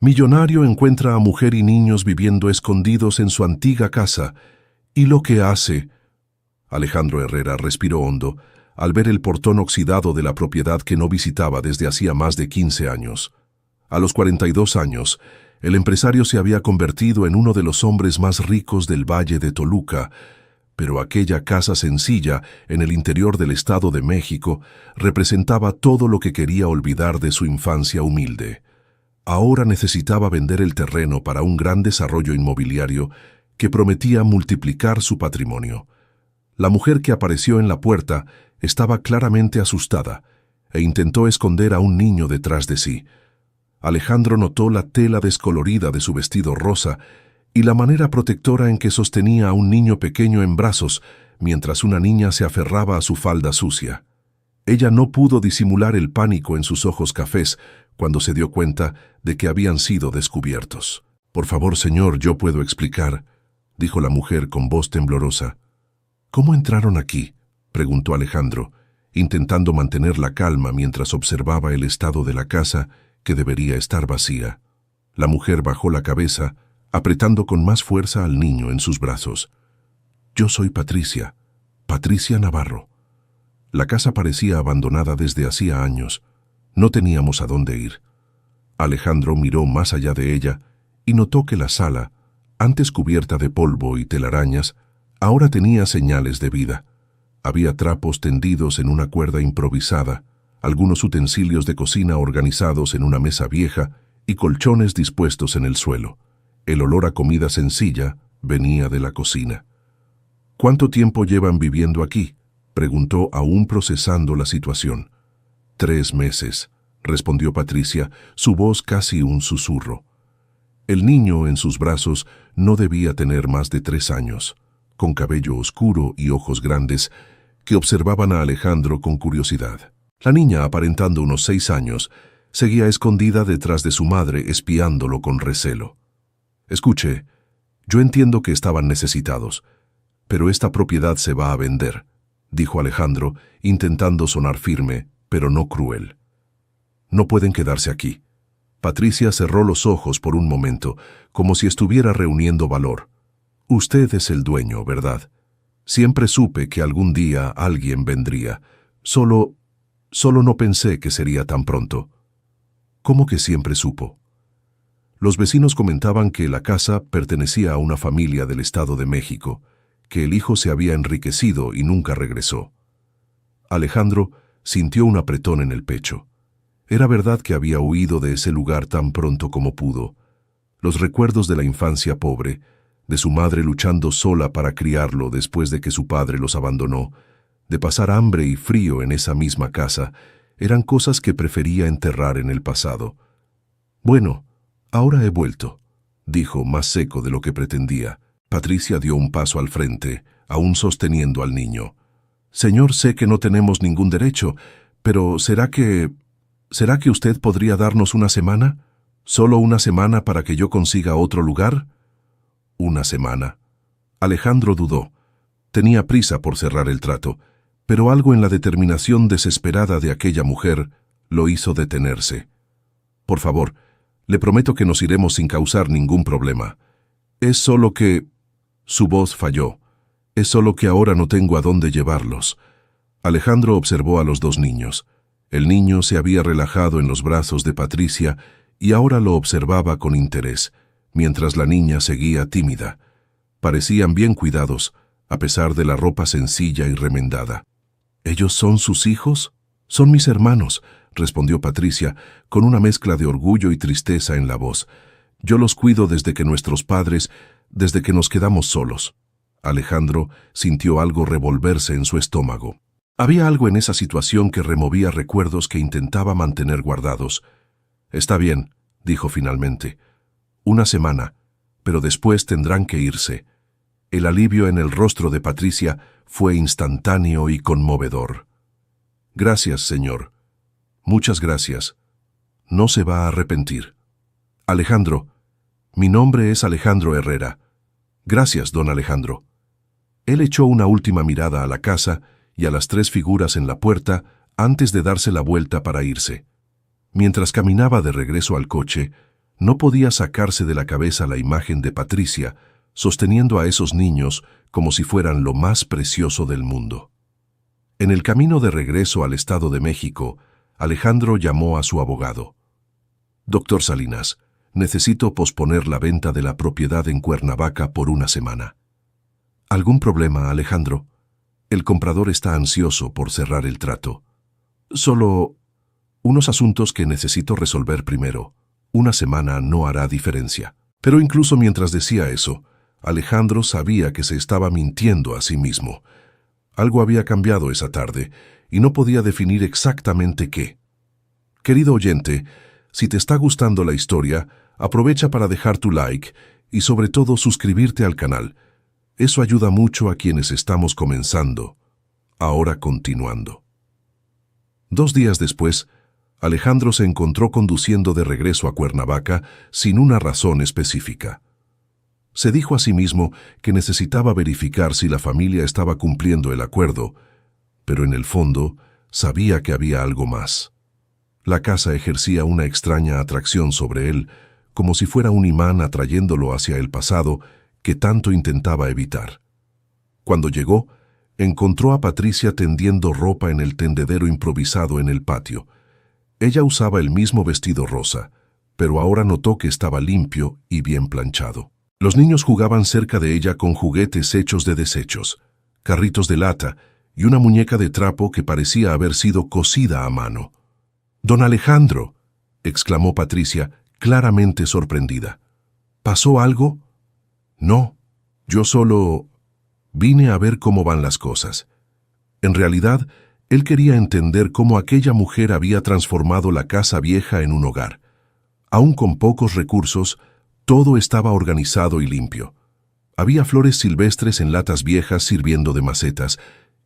Millonario encuentra a mujer y niños viviendo escondidos en su antigua casa, y lo que hace... Alejandro Herrera respiró hondo al ver el portón oxidado de la propiedad que no visitaba desde hacía más de 15 años. A los 42 años, el empresario se había convertido en uno de los hombres más ricos del Valle de Toluca, pero aquella casa sencilla en el interior del Estado de México representaba todo lo que quería olvidar de su infancia humilde. Ahora necesitaba vender el terreno para un gran desarrollo inmobiliario que prometía multiplicar su patrimonio. La mujer que apareció en la puerta estaba claramente asustada e intentó esconder a un niño detrás de sí. Alejandro notó la tela descolorida de su vestido rosa y la manera protectora en que sostenía a un niño pequeño en brazos mientras una niña se aferraba a su falda sucia. Ella no pudo disimular el pánico en sus ojos cafés cuando se dio cuenta de que habían sido descubiertos. «Por favor, señor, yo puedo explicar», dijo la mujer con voz temblorosa. «¿Cómo entraron aquí?», preguntó Alejandro, intentando mantener la calma mientras observaba el estado de la casa, que debería estar vacía. La mujer bajó la cabeza, apretando con más fuerza al niño en sus brazos. «Yo soy Patricia, Patricia Navarro». La casa parecía abandonada desde hacía años. No teníamos a dónde ir. Alejandro miró más allá de ella y notó que la sala, antes cubierta de polvo y telarañas, ahora tenía señales de vida. Había trapos tendidos en una cuerda improvisada, algunos utensilios de cocina organizados en una mesa vieja y colchones dispuestos en el suelo. El olor a comida sencilla venía de la cocina. «¿Cuánto tiempo llevan viviendo aquí?», preguntó aún procesando la situación. «3 meses», respondió Patricia, su voz casi un susurro. El niño en sus brazos no debía tener más de 3 años, con cabello oscuro y ojos grandes que observaban a Alejandro con curiosidad. La niña, aparentando unos 6 años, seguía escondida detrás de su madre, espiándolo con recelo. «Escuche, yo entiendo que estaban necesitados, pero esta propiedad se va a vender», dijo Alejandro, intentando sonar firme, pero no cruel. «No pueden quedarse aquí». Patricia cerró los ojos por un momento, como si estuviera reuniendo valor. «Usted es el dueño, ¿verdad? Siempre supe que algún día alguien vendría. Solo no pensé que sería tan pronto». «¿Cómo que siempre supo?». Los vecinos comentaban que la casa pertenecía a una familia del Estado de México, que el hijo se había enriquecido y nunca regresó. Alejandro sintió un apretón en el pecho. Era verdad que había huido de ese lugar tan pronto como pudo. Los recuerdos de la infancia pobre, de su madre luchando sola para criarlo después de que su padre los abandonó, de pasar hambre y frío en esa misma casa, eran cosas que prefería enterrar en el pasado. «Bueno, ahora he vuelto», dijo, más seco de lo que pretendía. Patricia dio un paso al frente, aún sosteniendo al niño. «Señor, sé que no tenemos ningún derecho, pero ¿será que usted podría darnos una semana? ¿Solo una semana para que yo consiga otro lugar?» «¿Una semana?». Alejandro dudó. Tenía prisa por cerrar el trato, pero algo en la determinación desesperada de aquella mujer lo hizo detenerse. «Por favor, le prometo que nos iremos sin causar ningún problema. Es solo que...». Su voz falló. «Es solo que ahora no tengo a dónde llevarlos». Alejandro observó a los 2 niños. El niño se había relajado en los brazos de Patricia y ahora lo observaba con interés, mientras la niña seguía tímida. Parecían bien cuidados, a pesar de la ropa sencilla y remendada. «¿Ellos son sus hijos?». «Son mis hermanos», respondió Patricia, con una mezcla de orgullo y tristeza en la voz. «Yo los cuido desde que nos quedamos solos». Alejandro sintió algo revolverse en su estómago. Había algo en esa situación que removía recuerdos que intentaba mantener guardados. «Está bien», dijo finalmente. «Una semana, pero después tendrán que irse». El alivio en el rostro de Patricia fue instantáneo y conmovedor. «Gracias, señor. Muchas gracias. No se va a arrepentir». «Alejandro, mi nombre es Alejandro Herrera». «Gracias, don Alejandro». Él echó una última mirada a la casa y a las 3 figuras en la puerta antes de darse la vuelta para irse. Mientras caminaba de regreso al coche, No podía sacarse de la cabeza la imagen de Patricia, sosteniendo a esos niños como si fueran lo más precioso del mundo. En el camino de regreso al Estado de México, Alejandro llamó a su abogado. «Doctor Salinas, necesito posponer la venta de la propiedad en Cuernavaca por una semana». «¿Algún problema, Alejandro? El comprador está ansioso por cerrar el trato. Solo unos asuntos que necesito resolver primero. Una semana no hará diferencia». Pero incluso mientras decía eso, Alejandro sabía que se estaba mintiendo a sí mismo. Algo había cambiado esa tarde y no podía definir exactamente qué. Querido oyente, si te está gustando la historia, aprovecha para dejar tu like y sobre todo suscribirte al canal. Eso ayuda mucho a quienes estamos comenzando. Ahora continuando. 2 días después, Alejandro se encontró conduciendo de regreso a Cuernavaca sin una razón específica. Se dijo a sí mismo que necesitaba verificar si la familia estaba cumpliendo el acuerdo, pero en el fondo sabía que había algo más. La casa ejercía una extraña atracción sobre él, como si fuera un imán atrayéndolo hacia el pasado que tanto intentaba evitar. Cuando llegó, encontró a Patricia tendiendo ropa en el tendedero improvisado en el patio. Ella usaba el mismo vestido rosa, pero ahora notó que estaba limpio y bien planchado. Los niños jugaban cerca de ella con juguetes hechos de desechos, carritos de lata y una muñeca de trapo que parecía haber sido cosida a mano. «Don Alejandro», exclamó Patricia, claramente sorprendida. «¿Pasó algo?» «No, yo solo vine a ver cómo van las cosas». En realidad, él quería entender cómo aquella mujer había transformado la casa vieja en un hogar. Aún con pocos recursos, todo estaba organizado y limpio. Había flores silvestres en latas viejas sirviendo de macetas,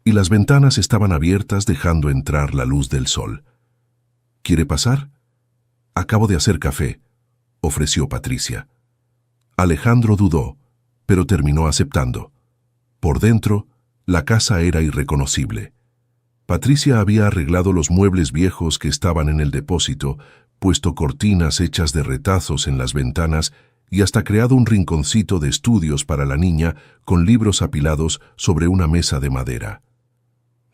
y las ventanas estaban abiertas dejando entrar la luz del sol. «¿Quiere pasar?» «Acabo de hacer café», ofreció Patricia. Alejandro dudó, pero terminó aceptando. Por dentro, la casa era irreconocible. Patricia había arreglado los muebles viejos que estaban en el depósito, puesto cortinas hechas de retazos en las ventanas y hasta creado un rinconcito de estudios para la niña con libros apilados sobre una mesa de madera.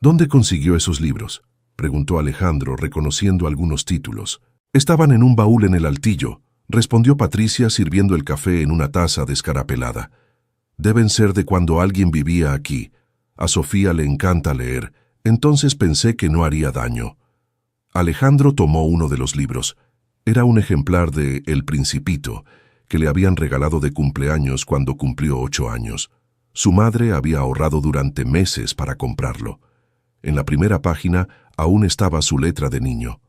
«¿Dónde consiguió esos libros?», preguntó Alejandro, reconociendo algunos títulos. «Estaban en un baúl en el altillo», respondió Patricia sirviendo el café en una taza descarapelada. «Deben ser de cuando alguien vivía aquí. A Sofía le encanta leer, entonces pensé que no haría daño». Alejandro tomó uno de los libros. Era un ejemplar de El Principito, que le habían regalado de cumpleaños cuando cumplió 8 años. Su madre había ahorrado durante meses para comprarlo. En la primera página aún estaba su letra de niño.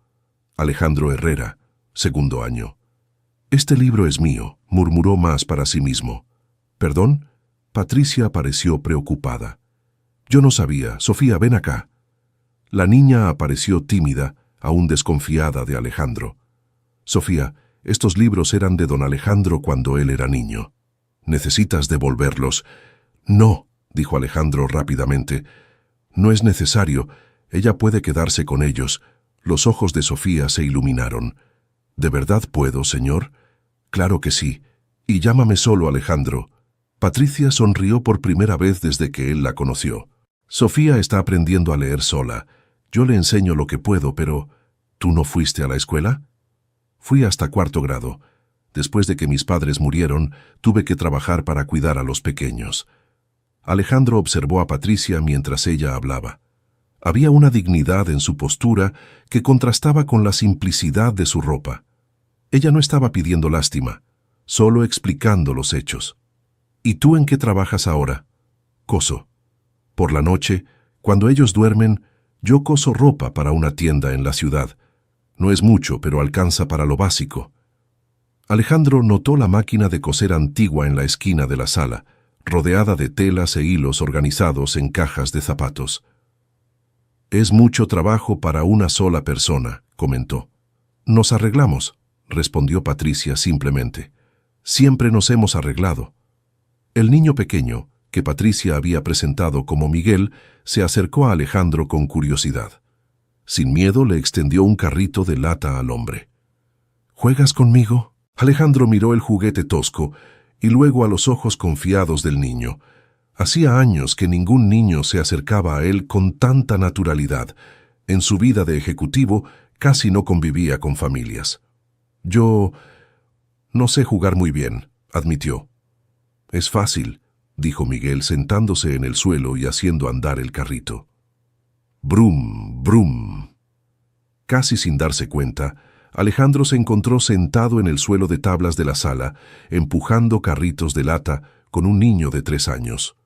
Alejandro Herrera, 2º año. «Este libro es mío», murmuró más para sí mismo. «¿Perdón?» Patricia pareció preocupada. «Yo no sabía. Sofía, ven acá». La niña apareció tímida, aún desconfiada de Alejandro. «Sofía, estos libros eran de don Alejandro cuando él era niño. Necesitas devolverlos». «No», dijo Alejandro rápidamente. «No es necesario. Ella puede quedarse con ellos». Los ojos de Sofía se iluminaron. «¿De verdad puedo, señor?» «Claro que sí. Y llámame solo Alejandro». Patricia sonrió por primera vez desde que él la conoció. «Sofía está aprendiendo a leer sola. Yo le enseño lo que puedo, pero ¿tú no fuiste a la escuela?» «Fui hasta 4º grado. Después de que mis padres murieron, tuve que trabajar para cuidar a los pequeños». Alejandro observó a Patricia mientras ella hablaba. Había una dignidad en su postura que contrastaba con la simplicidad de su ropa. Ella no estaba pidiendo lástima, solo explicando los hechos. «¿Y tú en qué trabajas ahora?» «Coso. Por la noche, cuando ellos duermen, yo coso ropa para una tienda en la ciudad. No es mucho, pero alcanza para lo básico». Alejandro notó la máquina de coser antigua en la esquina de la sala, rodeada de telas e hilos organizados en cajas de zapatos. «Es mucho trabajo para una sola persona», comentó. «Nos arreglamos», respondió Patricia simplemente. «Siempre nos hemos arreglado». El niño pequeño, que Patricia había presentado como Miguel, se acercó a Alejandro con curiosidad. Sin miedo le extendió un carrito de lata al hombre. «¿Juegas conmigo?», Alejandro miró el juguete tosco y luego a los ojos confiados del niño. Hacía años que ningún niño se acercaba a él con tanta naturalidad. En su vida de ejecutivo casi no convivía con familias. Yo no sé jugar muy bien, admitió. Es fácil, dijo Miguel sentándose en el suelo y haciendo andar el carrito. Brum, brum. Casi sin darse cuenta, Alejandro se encontró sentado en el suelo de tablas de la sala, empujando carritos de lata con un niño de 3 años.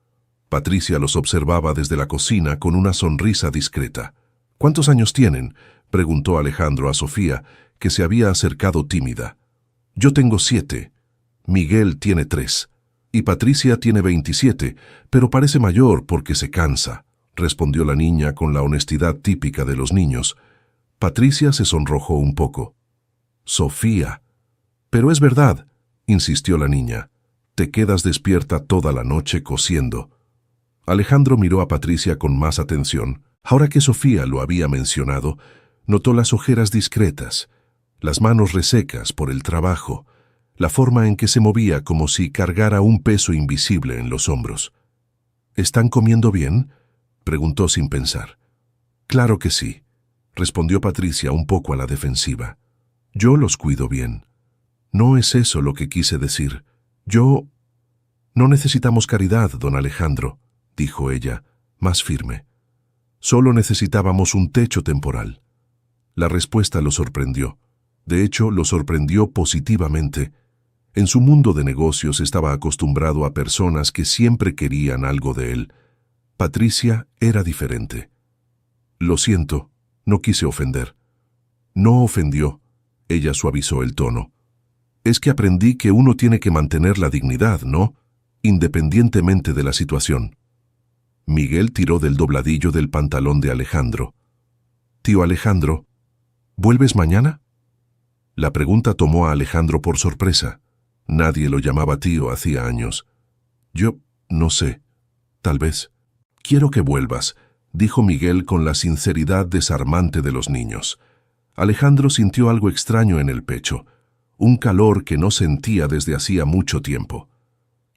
Patricia los observaba desde la cocina con una sonrisa discreta. ¿Cuántos años tienen?, preguntó Alejandro a Sofía, que se había acercado tímida. Yo tengo 7. Miguel tiene 3. Y Patricia tiene 27, pero parece mayor porque se cansa, respondió la niña con la honestidad típica de los niños. Patricia se sonrojó un poco. Sofía. Pero es verdad, insistió la niña. Te quedas despierta toda la noche cosiendo. Alejandro miró a Patricia con más atención. Ahora que Sofía lo había mencionado, notó las ojeras discretas, las manos resecas por el trabajo, la forma en que se movía como si cargara un peso invisible en los hombros. ¿Están comiendo bien?, preguntó sin pensar. Claro que sí, respondió Patricia un poco a la defensiva. Yo los cuido bien. No es eso lo que quise decir. No necesitamos caridad, don Alejandro, dijo ella, más firme. Solo necesitábamos un techo temporal. La respuesta lo sorprendió. De hecho, lo sorprendió positivamente. En su mundo de negocios estaba acostumbrado a personas que siempre querían algo de él. Patricia era diferente. Lo siento, no quise ofender. No ofendió. Ella suavizó el tono. Es que aprendí que uno tiene que mantener la dignidad, ¿no?, independientemente de la situación. Miguel tiró del dobladillo del pantalón de Alejandro. Tío Alejandro, ¿vuelves mañana? La pregunta tomó a Alejandro por sorpresa. Nadie lo llamaba tío hacía años. Yo no sé. Tal vez. Quiero que vuelvas, dijo Miguel con la sinceridad desarmante de los niños. Alejandro sintió algo extraño en el pecho, un calor que no sentía desde hacía mucho tiempo.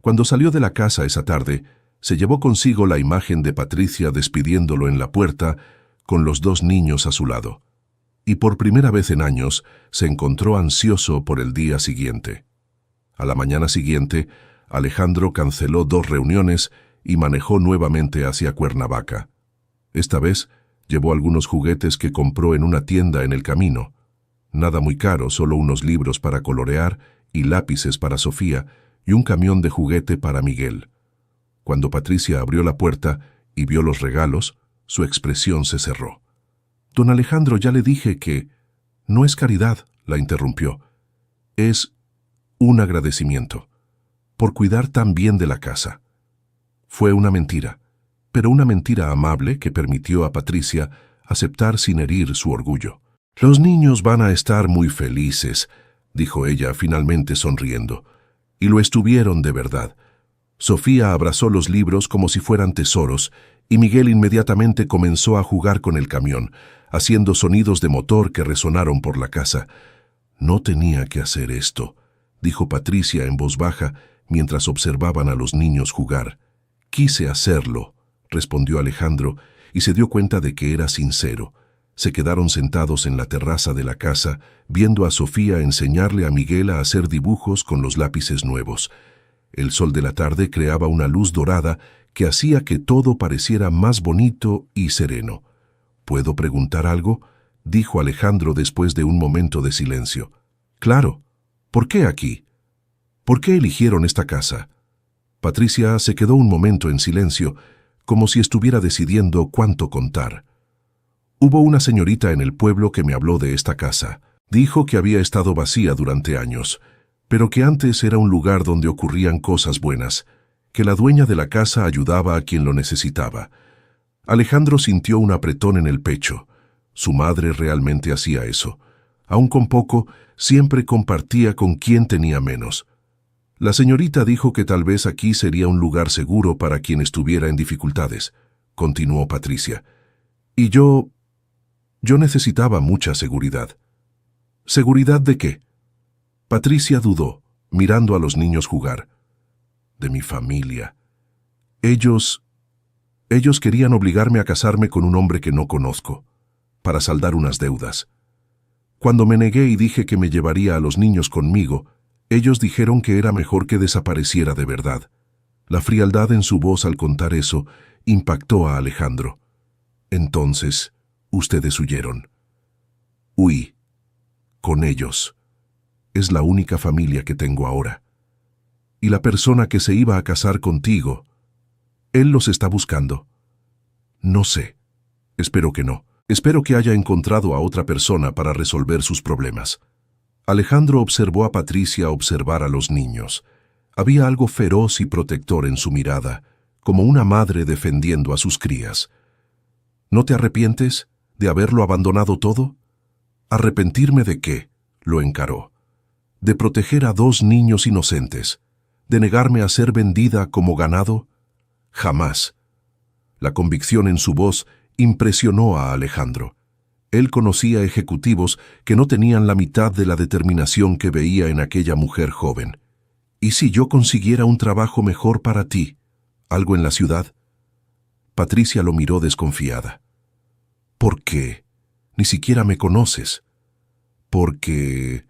Cuando salió de la casa esa tarde, se llevó consigo la imagen de Patricia despidiéndolo en la puerta, con los 2 niños a su lado. Y por primera vez en años se encontró ansioso por el día siguiente. A la mañana siguiente, Alejandro canceló 2 reuniones y manejó nuevamente hacia Cuernavaca. Esta vez llevó algunos juguetes que compró en una tienda en el camino. Nada muy caro, solo unos libros para colorear y lápices para Sofía y un camión de juguete para Miguel. Cuando Patricia abrió la puerta y vio los regalos, su expresión se cerró. Don Alejandro, ya le dije que... No es caridad, la interrumpió. Es un agradecimiento por cuidar tan bien de la casa. Fue una mentira, pero una mentira amable que permitió a Patricia aceptar sin herir su orgullo. Los niños van a estar muy felices, dijo ella finalmente sonriendo. Y lo estuvieron de verdad. Sofía abrazó los libros como si fueran tesoros, y Miguel inmediatamente comenzó a jugar con el camión, haciendo sonidos de motor que resonaron por la casa. No tenía que hacer esto, dijo Patricia en voz baja mientras observaban a los niños jugar. Quise hacerlo, respondió Alejandro, y se dio cuenta de que era sincero. Se quedaron sentados en la terraza de la casa, viendo a Sofía enseñarle a Miguel a hacer dibujos con los lápices nuevos. El sol de la tarde creaba una luz dorada que hacía que todo pareciera más bonito y sereno. ¿Puedo preguntar algo?, dijo Alejandro después de un momento de silencio. Claro. ¿Por qué aquí? ¿Por qué eligieron esta casa? Patricia se quedó un momento en silencio, como si estuviera decidiendo cuánto contar. Hubo una señorita en el pueblo que me habló de esta casa. Dijo que había estado vacía durante años, pero que antes era un lugar donde ocurrían cosas buenas, que la dueña de la casa ayudaba a quien lo necesitaba. Alejandro sintió un apretón en el pecho. Su madre realmente hacía eso. Aun con poco, siempre compartía con quien tenía menos. La señorita dijo que tal vez aquí sería un lugar seguro para quien estuviera en dificultades, continuó Patricia. Y yo necesitaba mucha seguridad. ¿Seguridad de qué? Patricia dudó, mirando a los niños jugar. De mi familia. Ellos querían obligarme a casarme con un hombre que no conozco, para saldar unas deudas. Cuando me negué y dije que me llevaría a los niños conmigo, ellos dijeron que era mejor que desapareciera de verdad. La frialdad en su voz al contar eso impactó a Alejandro. Entonces, ustedes huyeron. Huí. Con ellos. Es la única familia que tengo ahora. Y la persona que se iba a casar contigo, él los está buscando. No sé. Espero que no. Espero que haya encontrado a otra persona para resolver sus problemas. Alejandro observó a Patricia observar a los niños. Había algo feroz y protector en su mirada, como una madre defendiendo a sus crías. ¿No te arrepientes de haberlo abandonado todo? ¿Arrepentirme de qué? Lo encaró. ¿De proteger a 2 niños inocentes? ¿De negarme a ser vendida como ganado? Jamás. La convicción en su voz impresionó a Alejandro. Él conocía ejecutivos que no tenían la mitad de la determinación que veía en aquella mujer joven. ¿Y si yo consiguiera un trabajo mejor para ti? ¿Algo en la ciudad? Patricia lo miró desconfiada. ¿Por qué? Ni siquiera me conoces. Porque...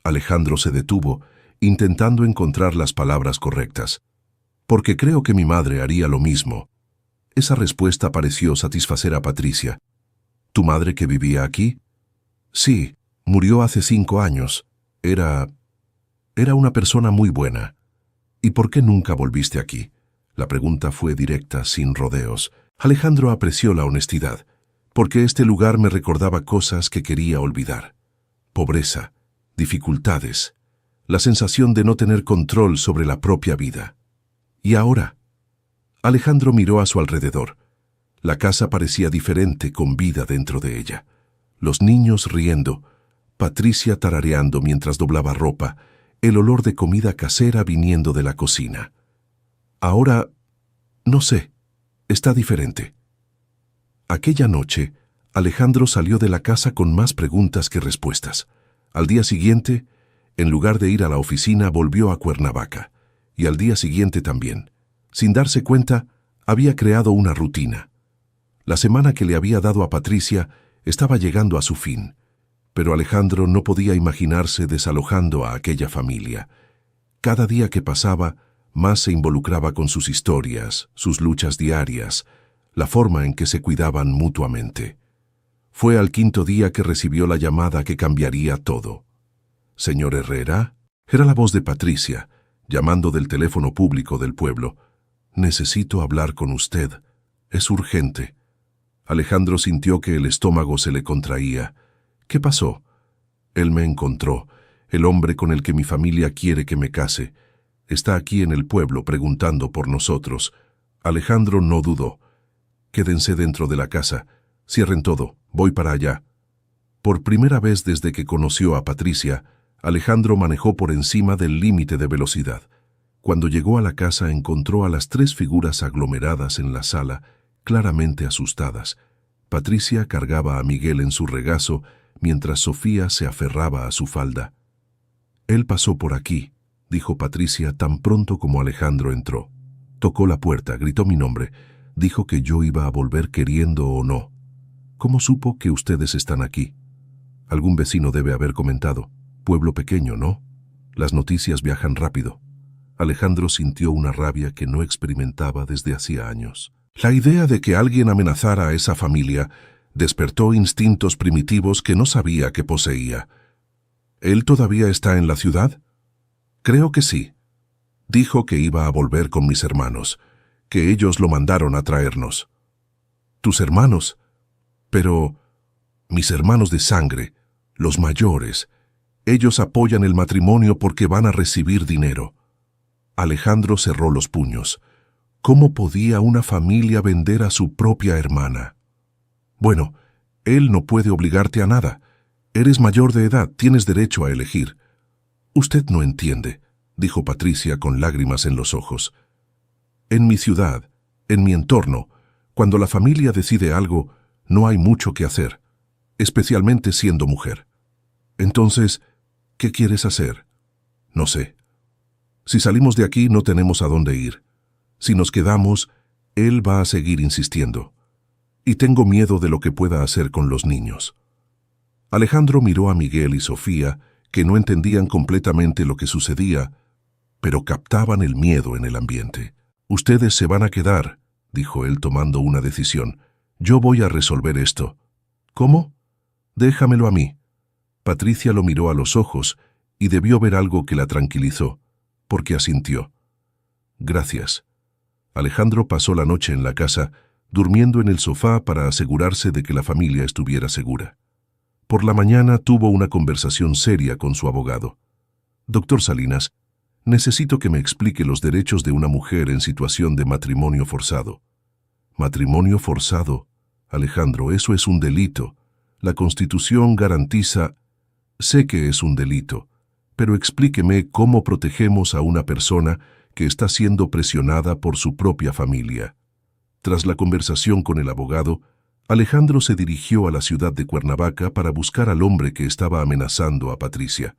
Alejandro se detuvo, intentando encontrar las palabras correctas. Porque creo que mi madre haría lo mismo. Esa respuesta pareció satisfacer a Patricia. ¿Tu madre que vivía aquí? Sí, murió hace 5 años. Era una persona muy buena. ¿Y por qué nunca volviste aquí? La pregunta fue directa, sin rodeos. Alejandro apreció la honestidad, porque este lugar me recordaba cosas que quería olvidar. Pobreza, dificultades, la sensación de no tener control sobre la propia vida. ¿Y ahora? Alejandro miró a su alrededor. La casa parecía diferente, con vida dentro de ella. Los niños riendo, Patricia tarareando mientras doblaba ropa, el olor de comida casera viniendo de la cocina. Ahora, no sé, está diferente. Aquella noche, Alejandro salió de la casa con más preguntas que respuestas. Al día siguiente, en lugar de ir a la oficina, volvió a Cuernavaca. Y al día siguiente también. Sin darse cuenta, había creado una rutina. La semana que le había dado a Patricia estaba llegando a su fin, pero Alejandro no podía imaginarse desalojando a aquella familia. Cada día que pasaba, más se involucraba con sus historias, sus luchas diarias, la forma en que se cuidaban mutuamente. Fue al 5.º día que recibió la llamada que cambiaría todo. «Señor Herrera», era la voz de Patricia, llamando del teléfono público del pueblo. «Necesito hablar con usted. Es urgente». Alejandro sintió que el estómago se le contraía. «¿Qué pasó?» «Él me encontró, el hombre con el que mi familia quiere que me case. Está aquí en el pueblo preguntando por nosotros». Alejandro no dudó. «Quédense dentro de la casa. Cierren todo. Voy para allá». Por primera vez desde que conoció a Patricia, Alejandro manejó por encima del límite de velocidad. Cuando llegó a la casa encontró a las 3 figuras aglomeradas en la sala, claramente asustadas. Patricia cargaba a Miguel en su regazo, mientras Sofía se aferraba a su falda. «Él pasó por aquí», dijo Patricia tan pronto como Alejandro entró. Tocó la puerta, gritó mi nombre, dijo que yo iba a volver queriendo o no. «¿Cómo supo que ustedes están aquí?» «Algún vecino debe haber comentado. Pueblo pequeño, ¿no? Las noticias viajan rápido». Alejandro sintió una rabia que no experimentaba desde hacía años. La idea de que alguien amenazara a esa familia despertó instintos primitivos que no sabía que poseía. «¿Él todavía está en la ciudad?» «Creo que sí. Dijo que iba a volver con mis hermanos, que ellos lo mandaron a traernos». «¿Tus hermanos?» «Pero mis hermanos de sangre, los mayores, ellos apoyan el matrimonio porque van a recibir dinero». Alejandro cerró los puños. ¿Cómo podía una familia vender a su propia hermana? «Bueno, él no puede obligarte a nada. Eres mayor de edad, tienes derecho a elegir». «Usted no entiende», dijo Patricia con lágrimas en los ojos. «En mi ciudad, en mi entorno, cuando la familia decide algo, no hay mucho que hacer, especialmente siendo mujer». «Entonces, ¿qué quieres hacer?» No sé. Si salimos de aquí no tenemos a dónde ir. Si nos quedamos, él va a seguir insistiendo. Y tengo miedo de lo que pueda hacer con los niños. Alejandro miró a Miguel y Sofía, que no entendían completamente lo que sucedía, pero captaban el miedo en el ambiente. Ustedes se van a quedar, dijo él tomando una decisión. Yo voy a resolver esto. ¿Cómo? Déjamelo a mí. Patricia lo miró a los ojos y debió ver algo que la tranquilizó, porque asintió. Gracias. Alejandro pasó la noche en la casa, durmiendo en el sofá para asegurarse de que la familia estuviera segura. Por la mañana tuvo una conversación seria con su abogado. Doctor Salinas, necesito que me explique los derechos de una mujer en situación de matrimonio forzado. ¿Matrimonio forzado? Alejandro, eso es un delito. La Constitución garantiza... Sé que es un delito, pero explíqueme cómo protegemos a una persona que está siendo presionada por su propia familia. Tras la conversación con el abogado, Alejandro se dirigió a la ciudad de Cuernavaca para buscar al hombre que estaba amenazando a Patricia.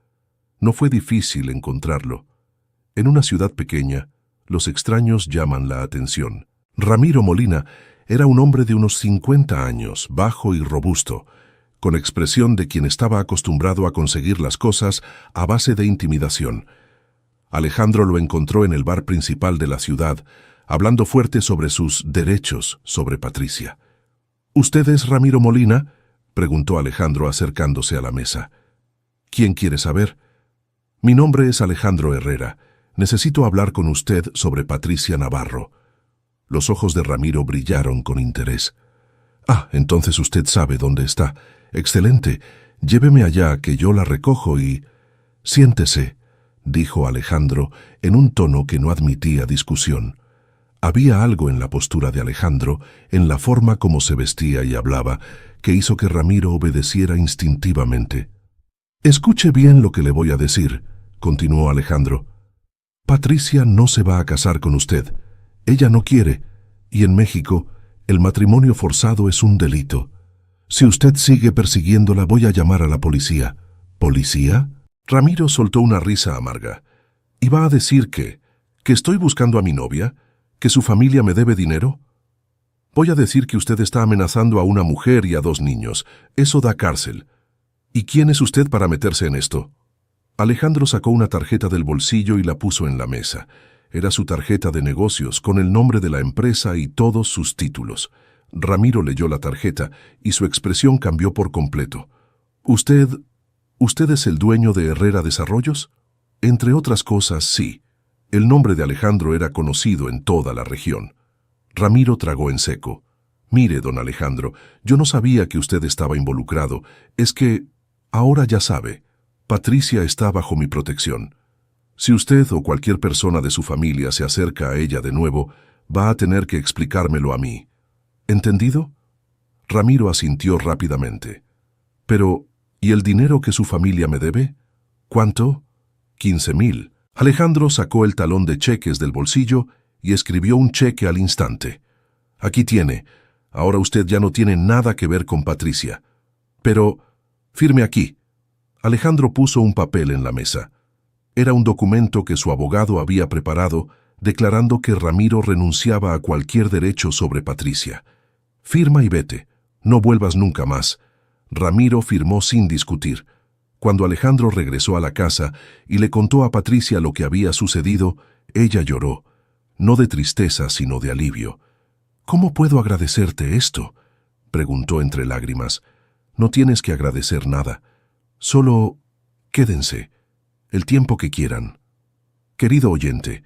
No fue difícil encontrarlo. En una ciudad pequeña, los extraños llaman la atención. Ramiro Molina era un hombre de unos 50 años, bajo y robusto, con expresión de quien estaba acostumbrado a conseguir las cosas a base de intimidación. Alejandro lo encontró en el bar principal de la ciudad, hablando fuerte sobre sus derechos sobre Patricia. ¿Usted es Ramiro Molina?, preguntó Alejandro acercándose a la mesa. ¿Quién quiere saber? Mi nombre es Alejandro Herrera. Necesito hablar con usted sobre Patricia Navarro. Los ojos de Ramiro brillaron con interés. Ah, entonces usted sabe dónde está. Excelente. Lléveme allá, que yo la recojo y... Siéntese, dijo Alejandro en un tono que no admitía discusión. Había algo en la postura de Alejandro, en la forma como se vestía y hablaba, que hizo que Ramiro obedeciera instintivamente. Escuche bien lo que le voy a decir, continuó Alejandro. Patricia no se va a casar con usted. Ella no quiere, y en México el matrimonio forzado es un delito. Si usted sigue persiguiéndola, voy a llamar a la policía. ¿Policía? Ramiro soltó una risa amarga. ¿Y va a decir que estoy buscando a mi novia? ¿Que su familia me debe dinero? Voy a decir que usted está amenazando a una mujer y a 2 niños. Eso da cárcel. ¿Y quién es usted para meterse en esto? Alejandro sacó una tarjeta del bolsillo y la puso en la mesa. Era su tarjeta de negocios, con el nombre de la empresa y todos sus títulos. Ramiro leyó la tarjeta y su expresión cambió por completo. ¿Usted es el dueño de Herrera Desarrollos? Entre otras cosas, sí. El nombre de Alejandro era conocido en toda la región. Ramiro tragó en seco. Mire, don Alejandro, yo no sabía que usted estaba involucrado. Es que, ahora ya sabe, Patricia está bajo mi protección. Si usted o cualquier persona de su familia se acerca a ella de nuevo, va a tener que explicármelo a mí. ¿Entendido? Ramiro asintió rápidamente. Pero, ¿y el dinero que su familia me debe? ¿Cuánto? 15,000. Alejandro sacó el talón de cheques del bolsillo y escribió un cheque al instante. Aquí tiene. Ahora usted ya no tiene nada que ver con Patricia. Pero, firme aquí. Alejandro puso un papel en la mesa. Era un documento que su abogado había preparado, declarando que Ramiro renunciaba a cualquier derecho sobre Patricia. Firma y vete. No vuelvas nunca más. Ramiro firmó sin discutir. Cuando Alejandro regresó a la casa y le contó a Patricia lo que había sucedido, ella lloró, no de tristeza sino de alivio. ¿Cómo puedo agradecerte esto?, preguntó entre lágrimas. No tienes que agradecer nada. Solo quédense, el tiempo que quieran. Querido oyente,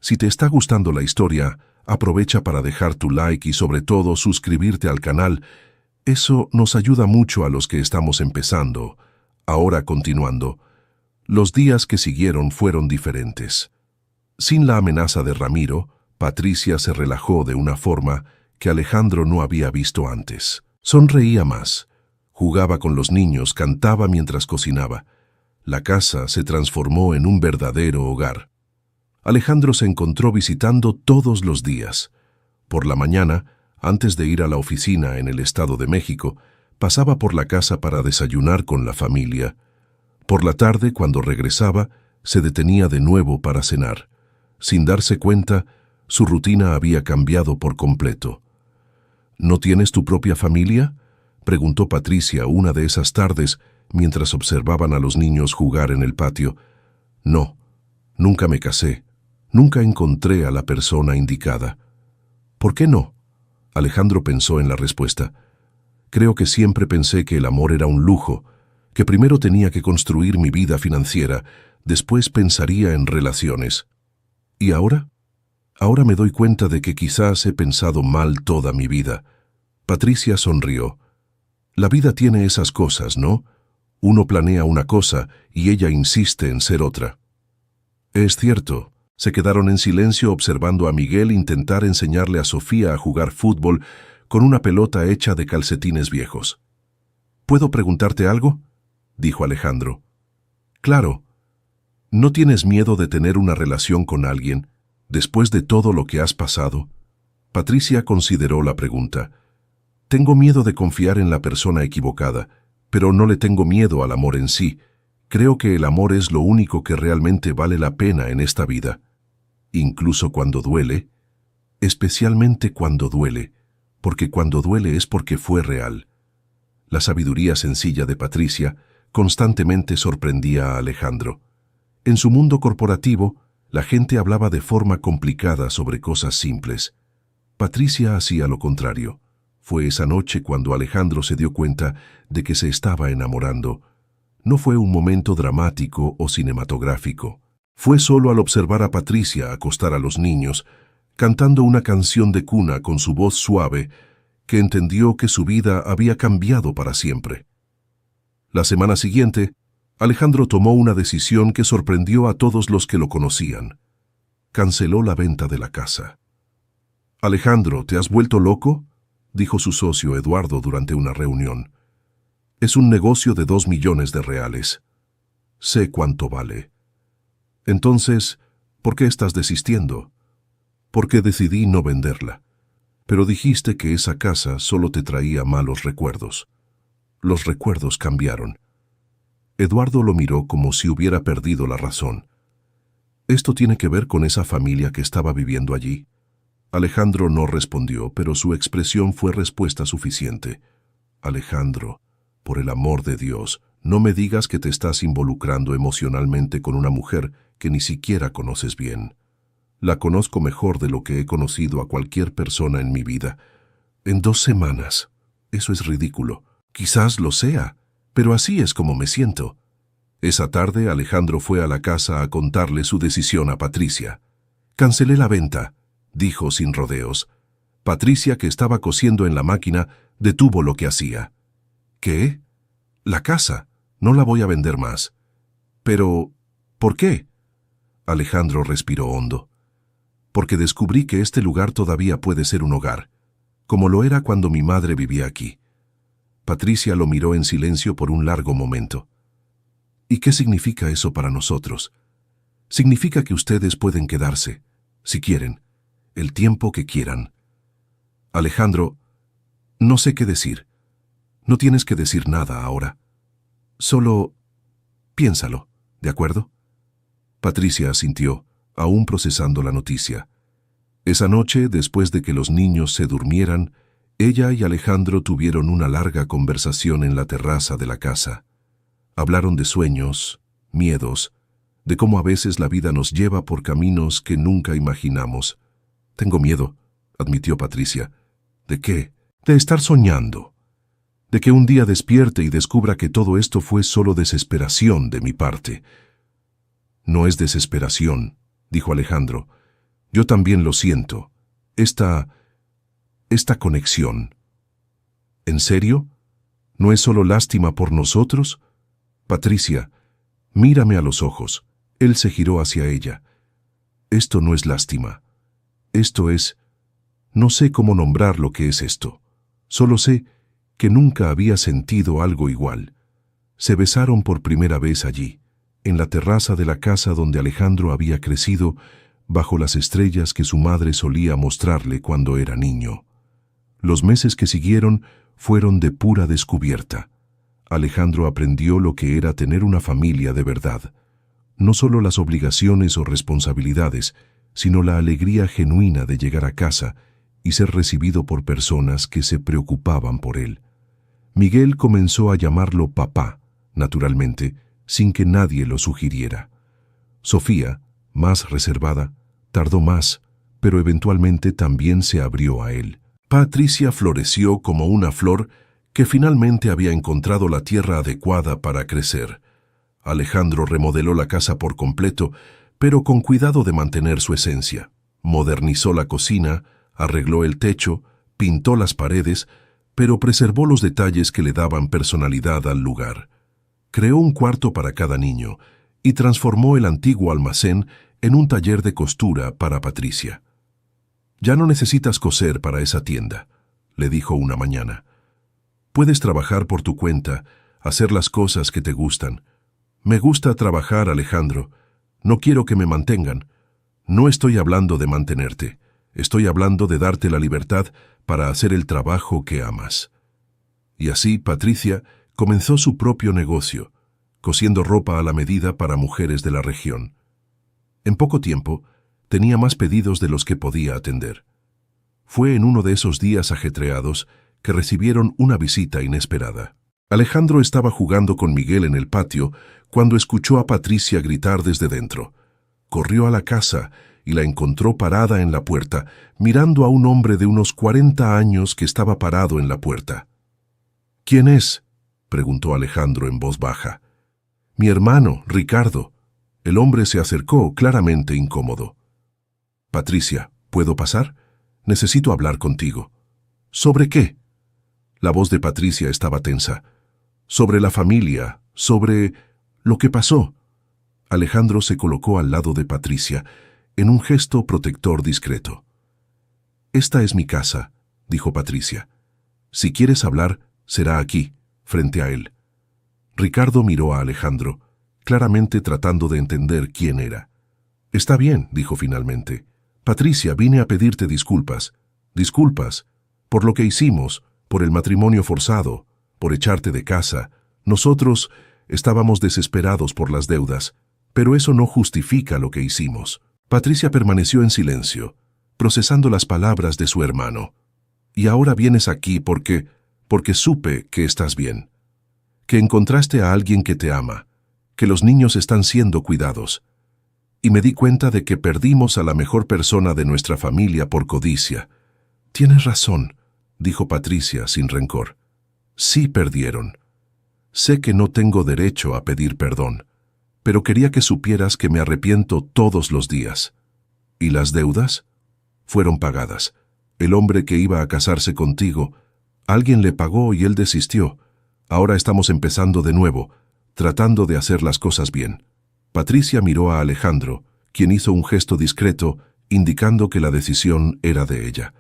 si te está gustando la historia, aprovecha para dejar tu like y sobre todo suscribirte al canal. Eso nos ayuda mucho a los que estamos empezando. Ahora continuando, los días que siguieron fueron diferentes. Sin la amenaza de Ramiro, Patricia se relajó de una forma que Alejandro no había visto antes. Sonreía más, jugaba con los niños, cantaba mientras cocinaba. La casa se transformó en un verdadero hogar. Alejandro se encontró visitando todos los días. Por la mañana, antes de ir a la oficina en el Estado de México, pasaba por la casa para desayunar con la familia. Por la tarde, cuando regresaba, se detenía de nuevo para cenar. Sin darse cuenta, su rutina había cambiado por completo. ¿No tienes tu propia familia?, preguntó Patricia una de esas tardes mientras observaban a los niños jugar en el patio. No, nunca me casé. Nunca encontré a la persona indicada. ¿Por qué no? Alejandro pensó en la respuesta. Creo que siempre pensé que el amor era un lujo, que primero tenía que construir mi vida financiera, después pensaría en relaciones. ¿Y ahora? Ahora me doy cuenta de que quizás he pensado mal toda mi vida. Patricia sonrió. La vida tiene esas cosas, ¿no? Uno planea una cosa y ella insiste en ser otra. Es cierto. Se quedaron en silencio observando a Miguel intentar enseñarle a Sofía a jugar fútbol con una pelota hecha de calcetines viejos. ¿Puedo preguntarte algo?, dijo Alejandro. Claro. ¿No tienes miedo de tener una relación con alguien después de todo lo que has pasado? Patricia consideró la pregunta. Tengo miedo de confiar en la persona equivocada, pero no le tengo miedo al amor en sí. Creo que el amor es lo único que realmente vale la pena en esta vida. Incluso cuando duele, especialmente cuando duele, porque cuando duele es porque fue real. La sabiduría sencilla de Patricia constantemente sorprendía a Alejandro. En su mundo corporativo, la gente hablaba de forma complicada sobre cosas simples. Patricia hacía lo contrario. Fue esa noche cuando Alejandro se dio cuenta de que se estaba enamorando. No fue un momento dramático o cinematográfico. Fue solo al observar a Patricia acostar a los niños, cantando una canción de cuna con su voz suave, que entendió que su vida había cambiado para siempre. La semana siguiente, Alejandro tomó una decisión que sorprendió a todos los que lo conocían. Canceló la venta de la casa. «Alejandro, ¿te has vuelto loco?», dijo su socio Eduardo durante una reunión. «Es un negocio de 2 millones de reales. Sé cuánto vale». «Entonces, ¿por qué estás desistiendo?». «Porque decidí no venderla. Pero dijiste que esa casa solo te traía malos recuerdos». «Los recuerdos cambiaron». Eduardo lo miró como si hubiera perdido la razón. «¿Esto tiene que ver con esa familia que estaba viviendo allí?». Alejandro no respondió, pero su expresión fue respuesta suficiente. «Alejandro, por el amor de Dios, no me digas que te estás involucrando emocionalmente con una mujer que ni siquiera conoces bien. La conozco mejor de lo que he conocido a cualquier persona en mi vida. En 2 semanas. Eso es ridículo. Quizás lo sea, pero así es como me siento». Esa tarde Alejandro fue a la casa a contarle su decisión a Patricia. «Cancelé la venta», dijo sin rodeos. Patricia, que estaba cosiendo en la máquina, detuvo lo que hacía. «¿Qué? La casa. No la voy a vender más». «Pero, ¿por qué?». Alejandro respiró hondo. «Porque descubrí que este lugar todavía puede ser un hogar, como lo era cuando mi madre vivía aquí». Patricia lo miró en silencio por un largo momento. «¿Y qué significa eso para nosotros?». «Significa que ustedes pueden quedarse, si quieren, el tiempo que quieran». «Alejandro, no sé qué decir. No tienes que decir nada ahora. Solo piénsalo, ¿de acuerdo?». Patricia asintió, aún procesando la noticia. Esa noche, después de que los niños se durmieran, ella y Alejandro tuvieron una larga conversación en la terraza de la casa. Hablaron de sueños, miedos, de cómo a veces la vida nos lleva por caminos que nunca imaginamos. «Tengo miedo», admitió Patricia. «¿De qué?». «De estar soñando. De que un día despierte y descubra que todo esto fue solo desesperación de mi parte». «No es desesperación», dijo Alejandro. «Yo también lo siento. Esta conexión». «¿En serio? ¿No es solo lástima por nosotros?». «Patricia, mírame a los ojos». Él se giró hacia ella. «Esto no es lástima. Esto es... no sé cómo nombrar lo que es esto. Solo sé que nunca había sentido algo igual». Se besaron por primera vez allí, en la terraza de la casa donde Alejandro había crecido, bajo las estrellas que su madre solía mostrarle cuando era niño. Los meses que siguieron fueron de pura descubierta. Alejandro aprendió lo que era tener una familia de verdad, No solo las obligaciones o responsabilidades, sino la alegría genuina de llegar a casa y ser recibido por personas que se preocupaban por él. Miguel comenzó a llamarlo papá, naturalmente, sin que nadie lo sugiriera. Sofía, más reservada, tardó más, pero eventualmente también se abrió a él. Patricia floreció como una flor que finalmente había encontrado la tierra adecuada para crecer. Alejandro remodeló la casa por completo, pero con cuidado de mantener su esencia. Modernizó la cocina, arregló el techo, pintó las paredes, pero preservó los detalles que le daban personalidad al lugar. Creó un cuarto para cada niño y transformó el antiguo almacén en un taller de costura para Patricia. «Ya no necesitas coser para esa tienda», le dijo una mañana. «Puedes trabajar por tu cuenta, hacer las cosas que te gustan. Me gusta trabajar, Alejandro. No quiero que me mantengan. No estoy hablando de mantenerte. Estoy hablando de darte la libertad para hacer el trabajo que amas». Y así Patricia comenzó su propio negocio, cosiendo ropa a la medida para mujeres de la región. En poco tiempo, tenía más pedidos de los que podía atender. Fue en uno de esos días ajetreados que recibieron una visita inesperada. Alejandro estaba jugando con Miguel en el patio cuando escuchó a Patricia gritar desde dentro. Corrió a la casa y la encontró parada en la puerta, mirando a un hombre de unos 40 años que estaba parado en la puerta. «¿Quién es?», preguntó Alejandro en voz baja. «Mi hermano, Ricardo». El hombre se acercó, claramente incómodo. «Patricia, ¿puedo pasar? Necesito hablar contigo». «¿Sobre qué?». La voz de Patricia estaba tensa. «Sobre la familia, sobre lo que pasó». Alejandro se colocó al lado de Patricia, en un gesto protector discreto. «Esta es mi casa», dijo Patricia. «Si quieres hablar, será aquí, frente a él». Ricardo miró a Alejandro, claramente tratando de entender quién era. «Está bien», dijo finalmente. «Patricia, vine a pedirte disculpas. Disculpas por lo que hicimos, por el matrimonio forzado, por echarte de casa. Nosotros estábamos desesperados por las deudas, pero eso no justifica lo que hicimos». Patricia permaneció en silencio, procesando las palabras de su hermano. «Y ahora vienes aquí porque supe que estás bien, que encontraste a alguien que te ama, que los niños están siendo cuidados. Y me di cuenta de que perdimos a la mejor persona de nuestra familia por codicia». «Tienes razón», dijo Patricia sin rencor. «Sí perdieron. Sé que no tengo derecho a pedir perdón, pero quería que supieras que me arrepiento todos los días». «¿Y las deudas?». «Fueron pagadas. El hombre que iba a casarse contigo, alguien le pagó y él desistió. Ahora estamos empezando de nuevo, tratando de hacer las cosas bien». Patricia miró a Alejandro, quien hizo un gesto discreto, indicando que la decisión era de ella.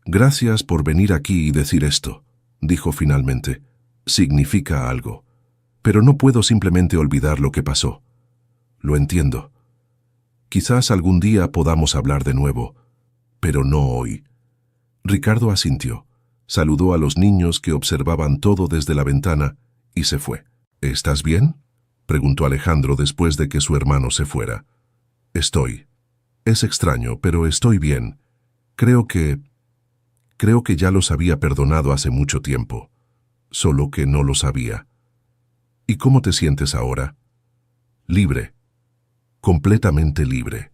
«Gracias por venir aquí y decir esto», dijo finalmente. «Significa algo. Pero no puedo simplemente olvidar lo que pasó. Lo entiendo. Quizás algún día podamos hablar de nuevo, pero no hoy». Ricardo asintió, saludó a los niños que observaban todo desde la ventana y se fue. «¿Estás bien?», preguntó Alejandro después de que su hermano se fuera. «Estoy. Es extraño, pero estoy bien. Creo que ya los había perdonado hace mucho tiempo, solo que no lo sabía». «¿Y cómo te sientes ahora?». «Libre. Completamente libre».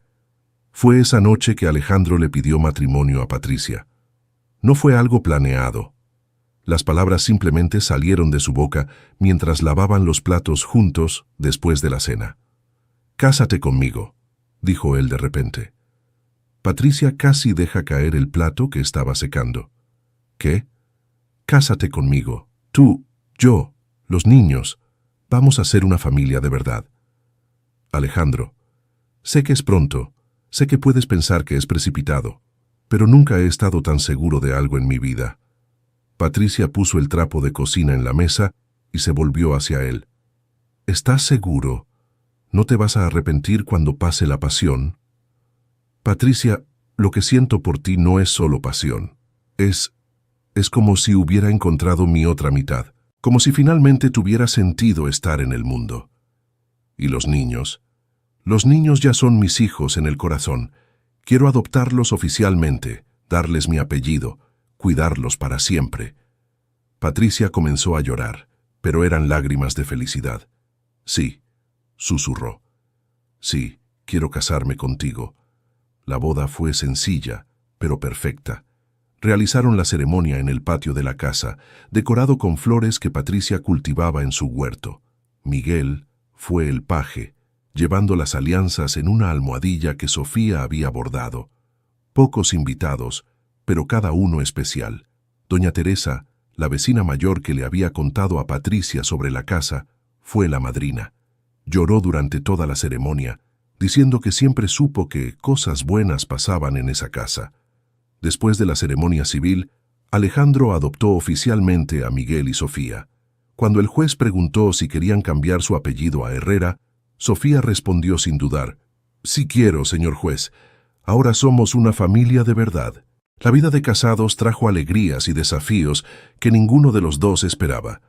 Fue esa noche que Alejandro le pidió matrimonio a Patricia. No fue algo planeado. Las palabras simplemente salieron de su boca mientras lavaban los platos juntos después de la cena. «Cásate conmigo», dijo él de repente. Patricia casi deja caer el plato que estaba secando. «¿Qué?». «Cásate conmigo. Tú, yo, los niños. Vamos a ser una familia de verdad». «Alejandro, sé que es pronto, sé que puedes pensar que es precipitado, pero nunca he estado tan seguro de algo en mi vida». Patricia puso el trapo de cocina en la mesa y se volvió hacia él. «¿Estás seguro? ¿No te vas a arrepentir cuando pase la pasión?». «Patricia, lo que siento por ti no es solo pasión. Es como si hubiera encontrado mi otra mitad, como si finalmente tuviera sentido estar en el mundo». «¿Y los niños? Los niños ya son mis hijos en el corazón. Quiero adoptarlos oficialmente, darles mi apellido, cuidarlos para siempre. Patricia comenzó a llorar, pero eran lágrimas de felicidad. Sí, susurró. Sí, quiero casarme contigo. La boda fue sencilla, pero perfecta. Realizaron la ceremonia en el patio de la casa, decorado con flores que Patricia cultivaba en su huerto. Miguel fue el paje, llevando las alianzas en una almohadilla que Sofía había bordado. Pocos invitados, pero cada uno especial. Doña Teresa, la vecina mayor que le había contado a Patricia sobre la casa, fue la madrina. Lloró durante toda la ceremonia, diciendo que siempre supo que cosas buenas pasaban en esa casa. Después de la ceremonia civil, Alejandro adoptó oficialmente a Miguel y Sofía. Cuando el juez preguntó si querían cambiar su apellido a Herrera, Sofía respondió sin dudar: «Sí quiero, señor juez. Ahora somos una familia de verdad». La vida de casados trajo alegrías y desafíos que ninguno de los dos esperaba.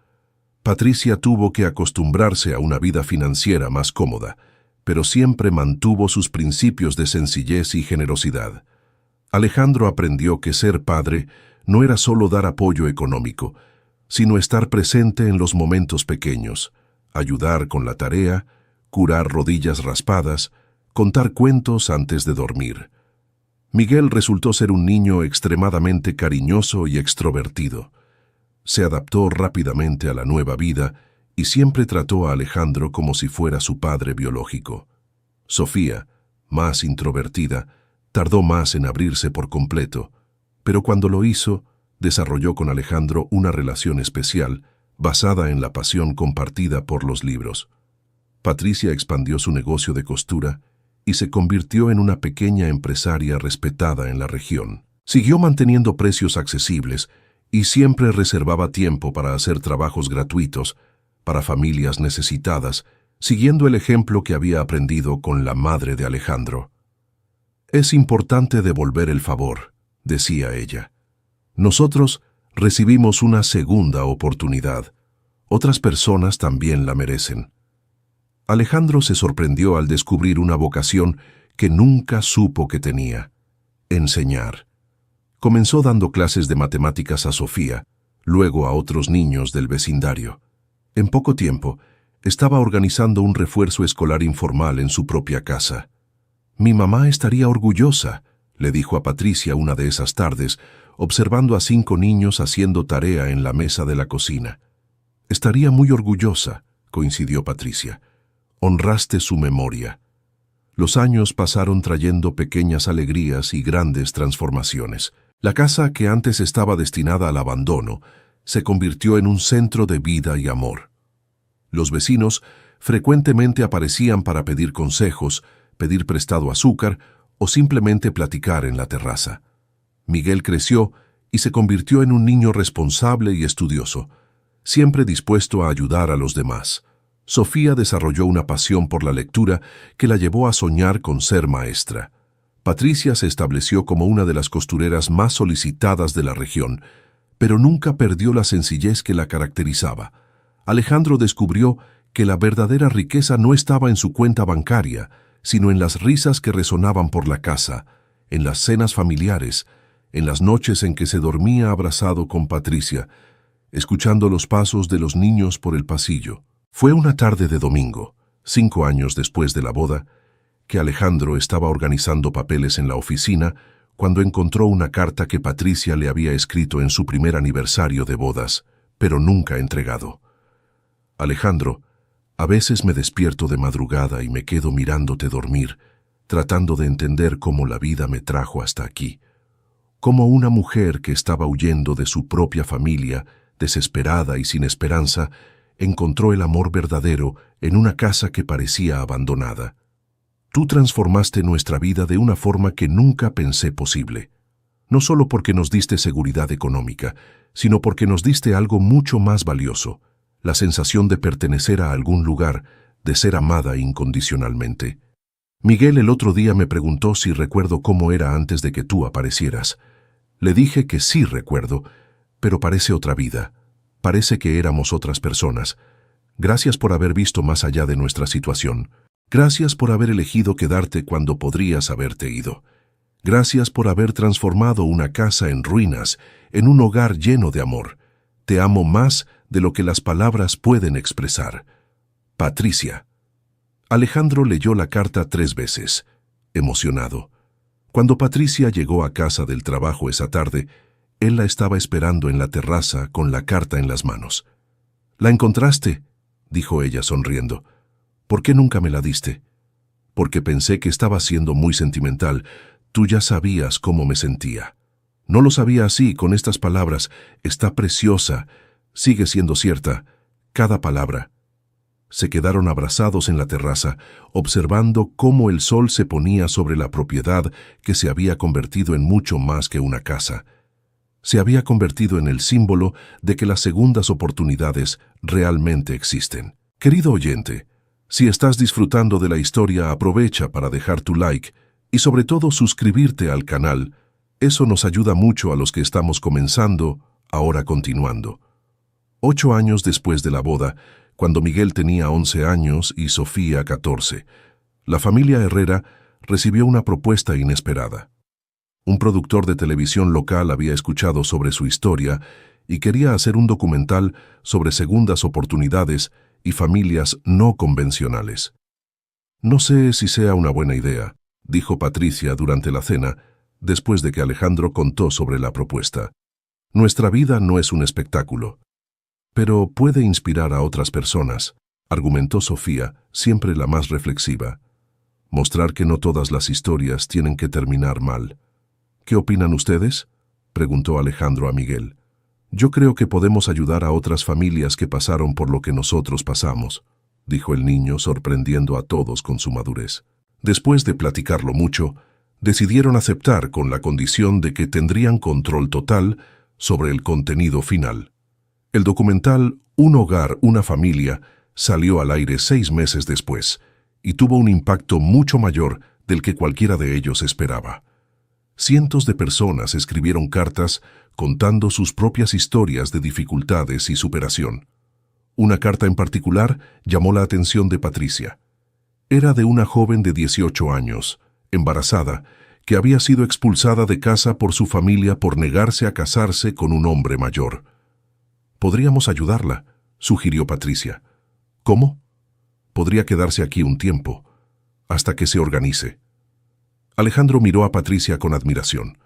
Patricia tuvo que acostumbrarse a una vida financiera más cómoda, pero siempre mantuvo sus principios de sencillez y generosidad. Alejandro aprendió que ser padre no era solo dar apoyo económico, sino estar presente en los momentos pequeños, ayudar con la tarea, curar rodillas raspadas, contar cuentos antes de dormir. Miguel resultó ser un niño extremadamente cariñoso y extrovertido. Se adaptó rápidamente a la nueva vida y siempre trató a Alejandro como si fuera su padre biológico. Sofía, más introvertida, tardó más en abrirse por completo, pero cuando lo hizo, desarrolló con Alejandro una relación especial basada en la pasión compartida por los libros. Patricia expandió su negocio de costura y se convirtió en una pequeña empresaria respetada en la región. Siguió manteniendo precios accesibles y siempre reservaba tiempo para hacer trabajos gratuitos para familias necesitadas, siguiendo el ejemplo que había aprendido con la madre de Alejandro. «Es importante devolver el favor», decía ella. «Nosotros recibimos una segunda oportunidad. Otras personas también la merecen». Alejandro se sorprendió al descubrir una vocación que nunca supo que tenía: enseñar. Comenzó dando clases de matemáticas a Sofía, luego a otros niños del vecindario. En poco tiempo, estaba organizando un refuerzo escolar informal en su propia casa. «Mi mamá estaría orgullosa», le dijo a Patricia una de esas tardes, observando a 5 niños haciendo tarea en la mesa de la cocina. «Estaría muy orgullosa», coincidió Patricia. «Honraste su memoria». Los años pasaron trayendo pequeñas alegrías y grandes transformaciones. La casa, que antes estaba destinada al abandono, se convirtió en un centro de vida y amor. Los vecinos frecuentemente aparecían para pedir consejos, pedir prestado azúcar o simplemente platicar en la terraza. Miguel creció y se convirtió en un niño responsable y estudioso, siempre dispuesto a ayudar a los demás. Sofía desarrolló una pasión por la lectura que la llevó a soñar con ser maestra. Patricia se estableció como una de las costureras más solicitadas de la región, pero nunca perdió la sencillez que la caracterizaba. Alejandro descubrió que la verdadera riqueza no estaba en su cuenta bancaria, sino en las risas que resonaban por la casa, en las cenas familiares, en las noches en que se dormía abrazado con Patricia, escuchando los pasos de los niños por el pasillo. Fue una tarde de domingo, 5 años después de la boda, que Alejandro estaba organizando papeles en la oficina cuando encontró una carta que Patricia le había escrito en su primer aniversario de bodas, pero nunca entregado. «Alejandro, a veces me despierto de madrugada y me quedo mirándote dormir, tratando de entender cómo la vida me trajo hasta aquí. Cómo una mujer que estaba huyendo de su propia familia, desesperada y sin esperanza, encontró el amor verdadero en una casa que parecía abandonada. Tú transformaste nuestra vida de una forma que nunca pensé posible. No solo porque nos diste seguridad económica, sino porque nos diste algo mucho más valioso: la sensación de pertenecer a algún lugar, de ser amada incondicionalmente. Miguel el otro día me preguntó si recuerdo cómo era antes de que tú aparecieras. Le dije que sí recuerdo, pero parece otra vida. Parece que éramos otras personas. Gracias por haber visto más allá de nuestra situación. Gracias por haber elegido quedarte cuando podrías haberte ido. Gracias por haber transformado una casa en ruinas en un hogar lleno de amor. Te amo más de lo que las palabras pueden expresar. Patricia. Alejandro leyó la carta 3 veces, emocionado. Cuando Patricia llegó a casa del trabajo esa tarde, él la estaba esperando en la terraza con la carta en las manos. «¿La encontraste?», dijo ella sonriendo. «¿Por qué nunca me la diste?». «Porque pensé que estaba siendo muy sentimental. Tú ya sabías cómo me sentía». «No lo sabía así, con estas palabras. Está preciosa. Sigue siendo cierta. Cada palabra». Se quedaron abrazados en la terraza, observando cómo el sol se ponía sobre la propiedad que se había convertido en mucho más que una casa. Se había convertido en el símbolo de que las segundas oportunidades realmente existen. Querido oyente, si estás disfrutando de la historia, aprovecha para dejar tu like y sobre todo suscribirte al canal. Eso nos ayuda mucho a los que estamos comenzando, ahora continuando. 8 años después de la boda, cuando Miguel tenía 11 años y Sofía 14, la familia Herrera recibió una propuesta inesperada. Un productor de televisión local había escuchado sobre su historia y quería hacer un documental sobre segundas oportunidades y familias no convencionales. «No sé si sea una buena idea», dijo Patricia durante la cena, después de que Alejandro contó sobre la propuesta. «Nuestra vida no es un espectáculo». «Pero puede inspirar a otras personas», argumentó Sofía, siempre la más reflexiva. «Mostrar que no todas las historias tienen que terminar mal». «¿Qué opinan ustedes?», preguntó Alejandro a Miguel. «Yo creo que podemos ayudar a otras familias que pasaron por lo que nosotros pasamos», dijo el niño, sorprendiendo a todos con su madurez. Después de platicarlo mucho, decidieron aceptar con la condición de que tendrían control total sobre el contenido final. El documental Un hogar, una familia salió al aire 6 meses después y tuvo un impacto mucho mayor del que cualquiera de ellos esperaba. Cientos de personas escribieron cartas contando sus propias historias de dificultades y superación. Una carta en particular llamó la atención de Patricia. Era de una joven de 18 años, embarazada, que había sido expulsada de casa por su familia por negarse a casarse con un hombre mayor. «Podríamos ayudarla», sugirió Patricia. «¿Cómo?». «Podría quedarse aquí un tiempo, hasta que se organice». Alejandro miró a Patricia con admiración.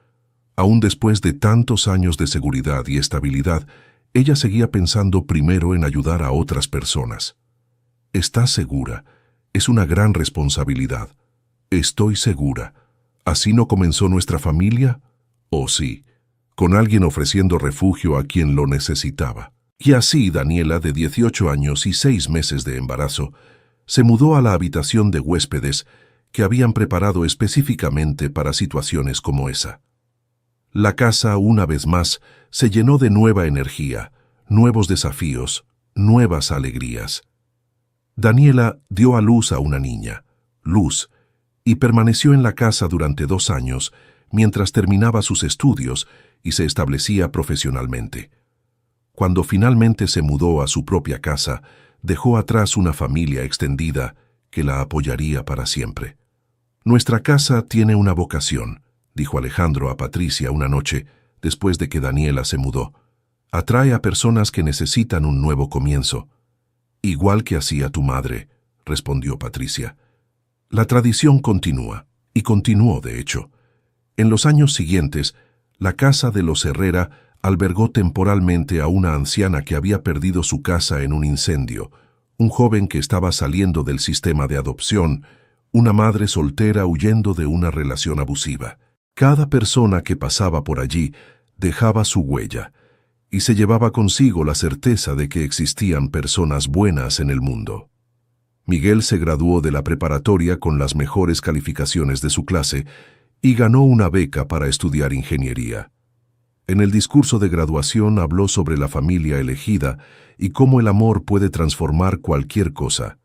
Aún después de tantos años de seguridad y estabilidad, ella seguía pensando primero en ayudar a otras personas. «¿Estás segura? Es una gran responsabilidad». «Estoy segura. ¿Así no comenzó nuestra familia?». «Oh, sí, con alguien ofreciendo refugio a quien lo necesitaba». Y así Daniela, de 18 años y 6 meses de embarazo, se mudó a la habitación de huéspedes que habían preparado específicamente para situaciones como esa. La casa, una vez más, se llenó de nueva energía, nuevos desafíos, nuevas alegrías. Daniela dio a luz a una niña, Luz, y permaneció en la casa durante 2 años mientras terminaba sus estudios y se establecía profesionalmente. Cuando finalmente se mudó a su propia casa, dejó atrás una familia extendida que la apoyaría para siempre. «Nuestra casa tiene una vocación», dijo Alejandro a Patricia una noche, después de que Daniela se mudó. «Atrae a personas que necesitan un nuevo comienzo». «Igual que hacía tu madre», respondió Patricia. La tradición continúa, y continuó de hecho. En los años siguientes, la casa de los Herrera albergó temporalmente a una anciana que había perdido su casa en un incendio, un joven que estaba saliendo del sistema de adopción, una madre soltera huyendo de una relación abusiva. Cada persona que pasaba por allí dejaba su huella y se llevaba consigo la certeza de que existían personas buenas en el mundo. Miguel se graduó de la preparatoria con las mejores calificaciones de su clase y ganó una beca para estudiar ingeniería. En el discurso de graduación habló sobre la familia elegida y cómo el amor puede transformar cualquier cosa.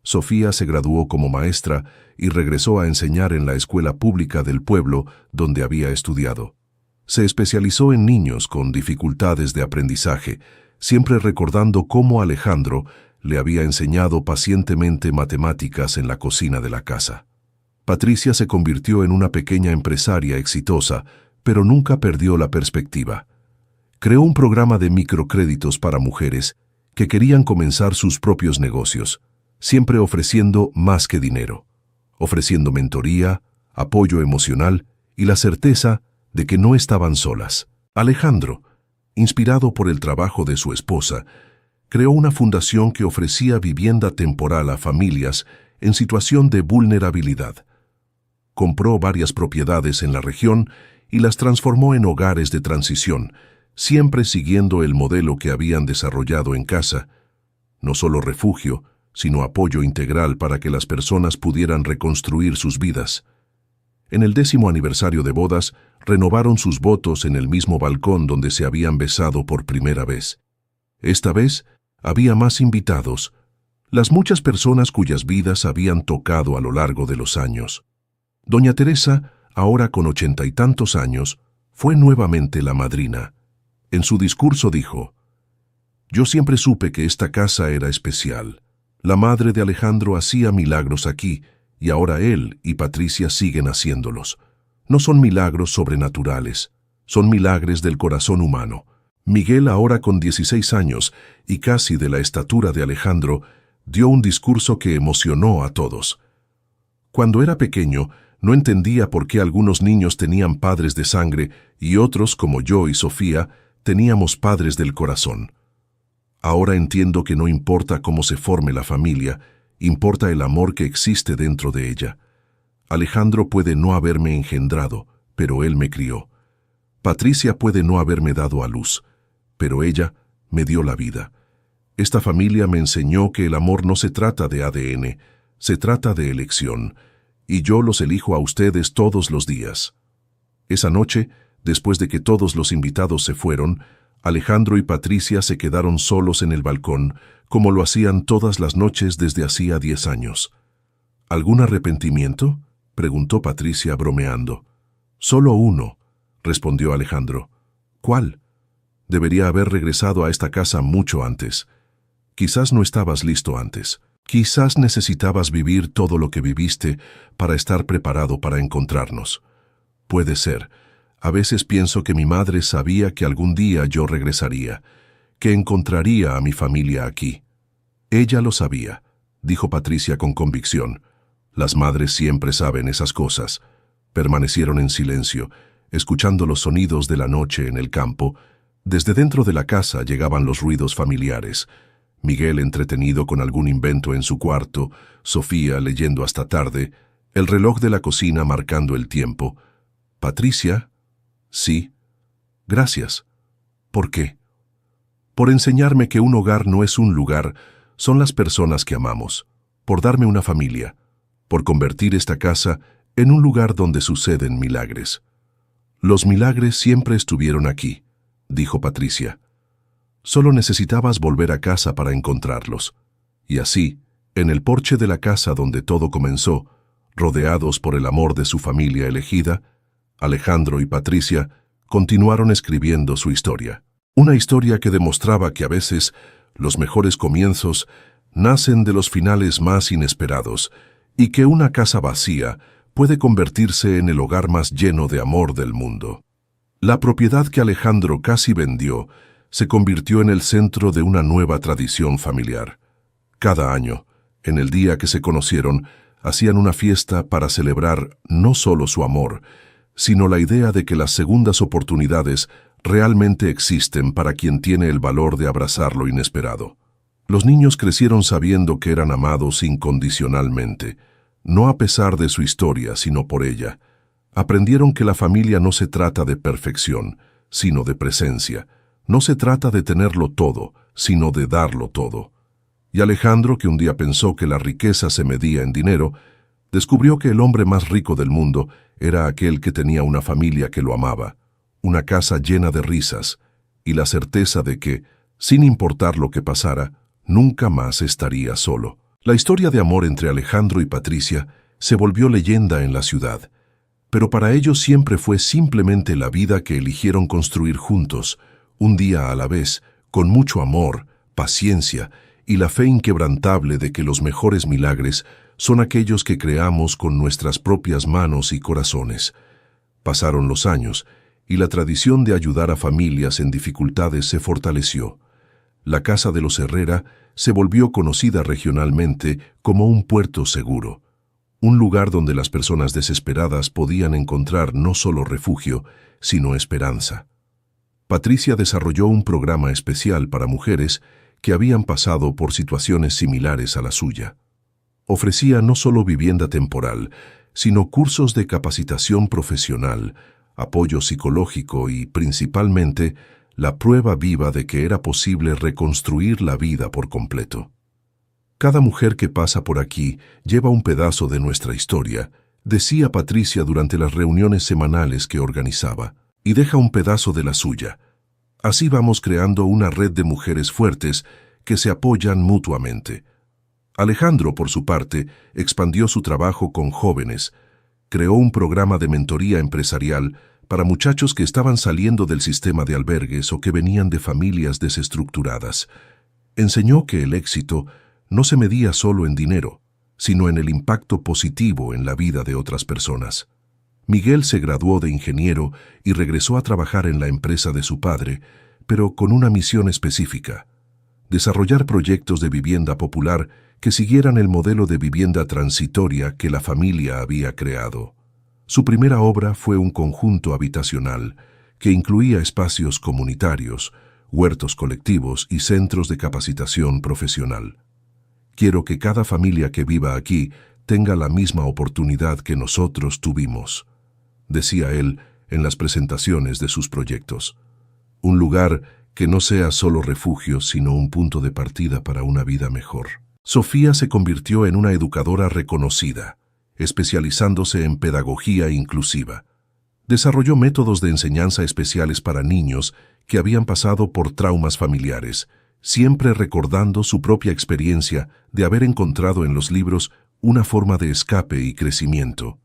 Sofía se graduó como maestra y regresó a enseñar en la escuela pública del pueblo donde había estudiado. Se especializó en niños con dificultades de aprendizaje, siempre recordando cómo Alejandro le había enseñado pacientemente matemáticas en la cocina de la casa. Patricia se convirtió en una pequeña empresaria exitosa, pero nunca perdió la perspectiva. Creó un programa de microcréditos para mujeres que querían comenzar sus propios negocios, siempre ofreciendo más que dinero, ofreciendo mentoría, apoyo emocional y la certeza de que no estaban solas. Alejandro, inspirado por el trabajo de su esposa, creó una fundación que ofrecía vivienda temporal a familias en situación de vulnerabilidad. Compró varias propiedades en la región y las transformó en hogares de transición, siempre siguiendo el modelo que habían desarrollado en casa, no solo refugio, sino apoyo integral para que las personas pudieran reconstruir sus vidas. En el 10º aniversario de bodas, renovaron sus votos en el mismo balcón donde se habían besado por primera vez. Esta vez, había más invitados, las muchas personas cuyas vidas habían tocado a lo largo de los años. Doña Teresa, ahora con 80 y tantos años, fue nuevamente la madrina. En su discurso dijo: «Yo siempre supe que esta casa era especial. La madre de Alejandro hacía milagros aquí, y ahora él y Patricia siguen haciéndolos. No son milagros sobrenaturales, son milagres del corazón humano». Miguel, ahora con 16 años y casi de la estatura de Alejandro, dio un discurso que emocionó a todos. Cuando era pequeño, no entendía por qué algunos niños tenían padres de sangre y otros, como yo y Sofía, teníamos padres del corazón. Ahora entiendo que no importa cómo se forme la familia, importa el amor que existe dentro de ella. Alejandro puede no haberme engendrado, pero él me crió. Patricia puede no haberme dado a luz, pero ella me dio la vida. Esta familia me enseñó que el amor no se trata de ADN, se trata de elección, y yo los elijo a ustedes todos los días. Esa noche, después de que todos los invitados se fueron, Alejandro y Patricia se quedaron solos en el balcón, como lo hacían todas las noches desde hacía 10 años. ¿Algún arrepentimiento?, preguntó Patricia bromeando. «Solo uno», respondió Alejandro. «¿Cuál?» «Debería haber regresado a esta casa mucho antes. Quizás no estabas listo antes. Quizás necesitabas vivir todo lo que viviste para estar preparado para encontrarnos. Puede ser. A veces pienso que mi madre sabía que algún día yo regresaría, que encontraría a mi familia aquí». «Ella lo sabía», dijo Patricia con convicción. «Las madres siempre saben esas cosas». Permanecieron en silencio, escuchando los sonidos de la noche en el campo. Desde dentro de la casa llegaban los ruidos familiares. Miguel entretenido con algún invento en su cuarto, Sofía leyendo hasta tarde, el reloj de la cocina marcando el tiempo. «¿Patricia?» «Sí». «Gracias». «¿Por qué?» «Por enseñarme que un hogar no es un lugar, son las personas que amamos. Por darme una familia. Por convertir esta casa en un lugar donde suceden milagres». «Los milagres siempre estuvieron aquí», dijo Patricia. «Solo necesitabas volver a casa para encontrarlos». Y así, en el porche de la casa donde todo comenzó, rodeados por el amor de su familia elegida, Alejandro y Patricia continuaron escribiendo su historia. Una historia que demostraba que a veces los mejores comienzos nacen de los finales más inesperados y que una casa vacía puede convertirse en el hogar más lleno de amor del mundo. La propiedad que Alejandro casi vendió se convirtió en el centro de una nueva tradición familiar. Cada año, en el día que se conocieron, hacían una fiesta para celebrar no solo su amor, sino la idea de que las segundas oportunidades realmente existen para quien tiene el valor de abrazar lo inesperado. Los niños crecieron sabiendo que eran amados incondicionalmente, no a pesar de su historia, sino por ella. Aprendieron que la familia no se trata de perfección, sino de presencia. No se trata de tenerlo todo, sino de darlo todo. Y Alejandro, que un día pensó que la riqueza se medía en dinero, descubrió que el hombre más rico del mundo era aquel que tenía una familia que lo amaba, una casa llena de risas y la certeza de que, sin importar lo que pasara, nunca más estaría solo. La historia de amor entre Alejandro y Patricia se volvió leyenda en la ciudad, pero para ellos siempre fue simplemente la vida que eligieron construir juntos, un día a la vez, con mucho amor, paciencia y la fe inquebrantable de que los mejores milagres son aquellos que creamos con nuestras propias manos y corazones. Pasaron los años, y la tradición de ayudar a familias en dificultades se fortaleció. La casa de los Herrera se volvió conocida regionalmente como un puerto seguro, un lugar donde las personas desesperadas podían encontrar no solo refugio, sino esperanza. Patricia desarrolló un programa especial para mujeres que habían pasado por situaciones similares a la suya. Ofrecía no solo vivienda temporal, sino cursos de capacitación profesional, apoyo psicológico y, principalmente, la prueba viva de que era posible reconstruir la vida por completo. Cada mujer que pasa por aquí lleva un pedazo de nuestra historia, decía Patricia durante las reuniones semanales que organizaba, y deja un pedazo de la suya. Así vamos creando una red de mujeres fuertes que se apoyan mutuamente. Alejandro, por su parte, expandió su trabajo con jóvenes. Creó un programa de mentoría empresarial para muchachos que estaban saliendo del sistema de albergues o que venían de familias desestructuradas. Enseñó que el éxito no se medía solo en dinero, sino en el impacto positivo en la vida de otras personas. Miguel se graduó de ingeniero y regresó a trabajar en la empresa de su padre, pero con una misión específica: desarrollar proyectos de vivienda popular que siguieran el modelo de vivienda transitoria que la familia había creado. Su primera obra fue un conjunto habitacional que incluía espacios comunitarios, huertos colectivos y centros de capacitación profesional. Quiero que cada familia que viva aquí tenga la misma oportunidad que nosotros tuvimos, decía él en las presentaciones de sus proyectos. Un lugar que no sea solo refugio, sino un punto de partida para una vida mejor. Sofía se convirtió en una educadora reconocida, especializándose en pedagogía inclusiva. Desarrolló métodos de enseñanza especiales para niños que habían pasado por traumas familiares, siempre recordando su propia experiencia de haber encontrado en los libros una forma de escape y crecimiento.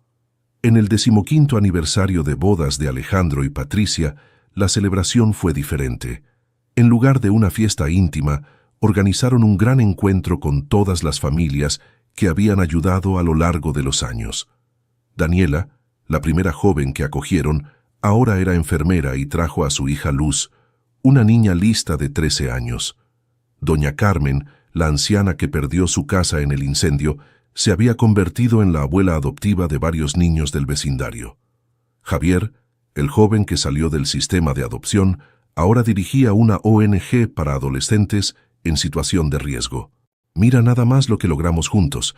En el 15º aniversario de bodas de Alejandro y Patricia, la celebración fue diferente. En lugar de una fiesta íntima, organizaron un gran encuentro con todas las familias que habían ayudado a lo largo de los años. Daniela, la primera joven que acogieron, ahora era enfermera y trajo a su hija Luz, una niña lista de 13 años. Doña Carmen, la anciana que perdió su casa en el incendio, se había convertido en la abuela adoptiva de varios niños del vecindario. Javier, el joven que salió del sistema de adopción, ahora dirigía una ONG para adolescentes en situación de riesgo. «Mira nada más lo que logramos juntos»,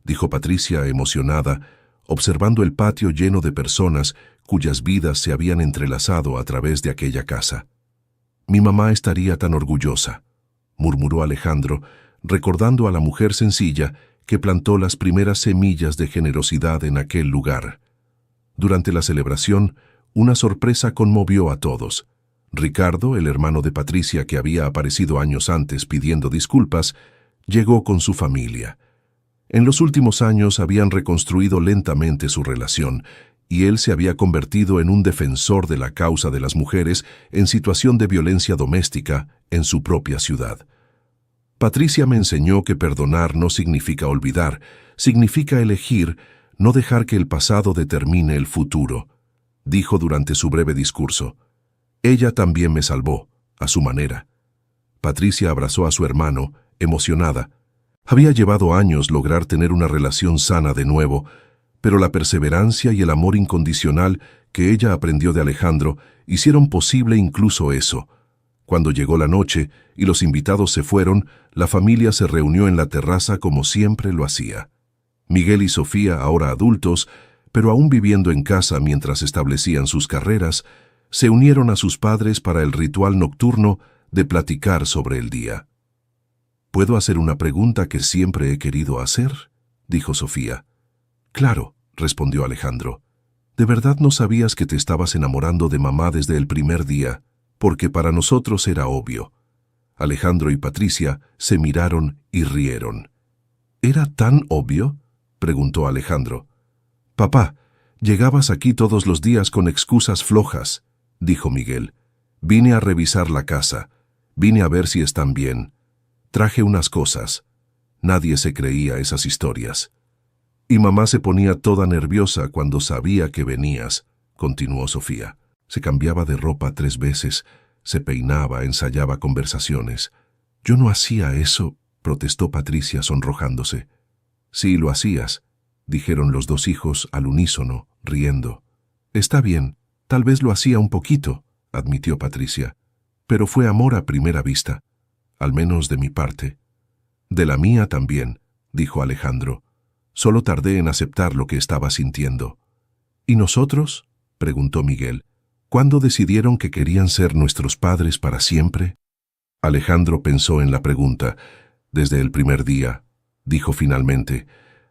dijo Patricia emocionada, observando el patio lleno de personas cuyas vidas se habían entrelazado a través de aquella casa. «Mi mamá estaría tan orgullosa», murmuró Alejandro, recordando a la mujer sencilla que plantó las primeras semillas de generosidad en aquel lugar. Durante la celebración, una sorpresa conmovió a todos. Ricardo, el hermano de Patricia que había aparecido años antes pidiendo disculpas, llegó con su familia. En los últimos años habían reconstruido lentamente su relación, y él se había convertido en un defensor de la causa de las mujeres en situación de violencia doméstica en su propia ciudad. Patricia me enseñó que perdonar no significa olvidar, significa elegir no dejar que el pasado determine el futuro, dijo durante su breve discurso. Ella también me salvó, a su manera. Patricia abrazó a su hermano, emocionada. Había llevado años lograr tener una relación sana de nuevo, pero la perseverancia y el amor incondicional que ella aprendió de Alejandro hicieron posible incluso eso. Cuando llegó la noche y los invitados se fueron, la familia se reunió en la terraza como siempre lo hacía. Miguel y Sofía, ahora adultos, pero aún viviendo en casa mientras establecían sus carreras, se unieron a sus padres para el ritual nocturno de platicar sobre el día. «¿Puedo hacer una pregunta que siempre he querido hacer?», dijo Sofía. «Claro», respondió Alejandro. «¿De verdad no sabías que te estabas enamorando de mamá desde el primer día? Porque para nosotros era obvio». Alejandro y Patricia se miraron y rieron. «¿Era tan obvio?», preguntó Alejandro. «Papá, llegabas aquí todos los días con excusas flojas», dijo Miguel. «Vine a revisar la casa. Vine a ver si están bien». Traje unas cosas. Nadie se creía esas historias. Y mamá se ponía toda nerviosa cuando sabía que venías, continuó Sofía. Se cambiaba de ropa 3 veces, se peinaba, ensayaba conversaciones. Yo no hacía eso, protestó Patricia sonrojándose. Sí, lo hacías, dijeron los 2 hijos al unísono, riendo. Está bien, tal vez lo hacía un poquito, admitió Patricia, pero fue amor a primera vista, al menos de mi parte. De la mía también, dijo Alejandro. Solo tardé en aceptar lo que estaba sintiendo. ¿Y nosotros?, preguntó Miguel. ¿Cuándo decidieron que querían ser nuestros padres para siempre? Alejandro pensó en la pregunta. Desde el primer día, dijo finalmente.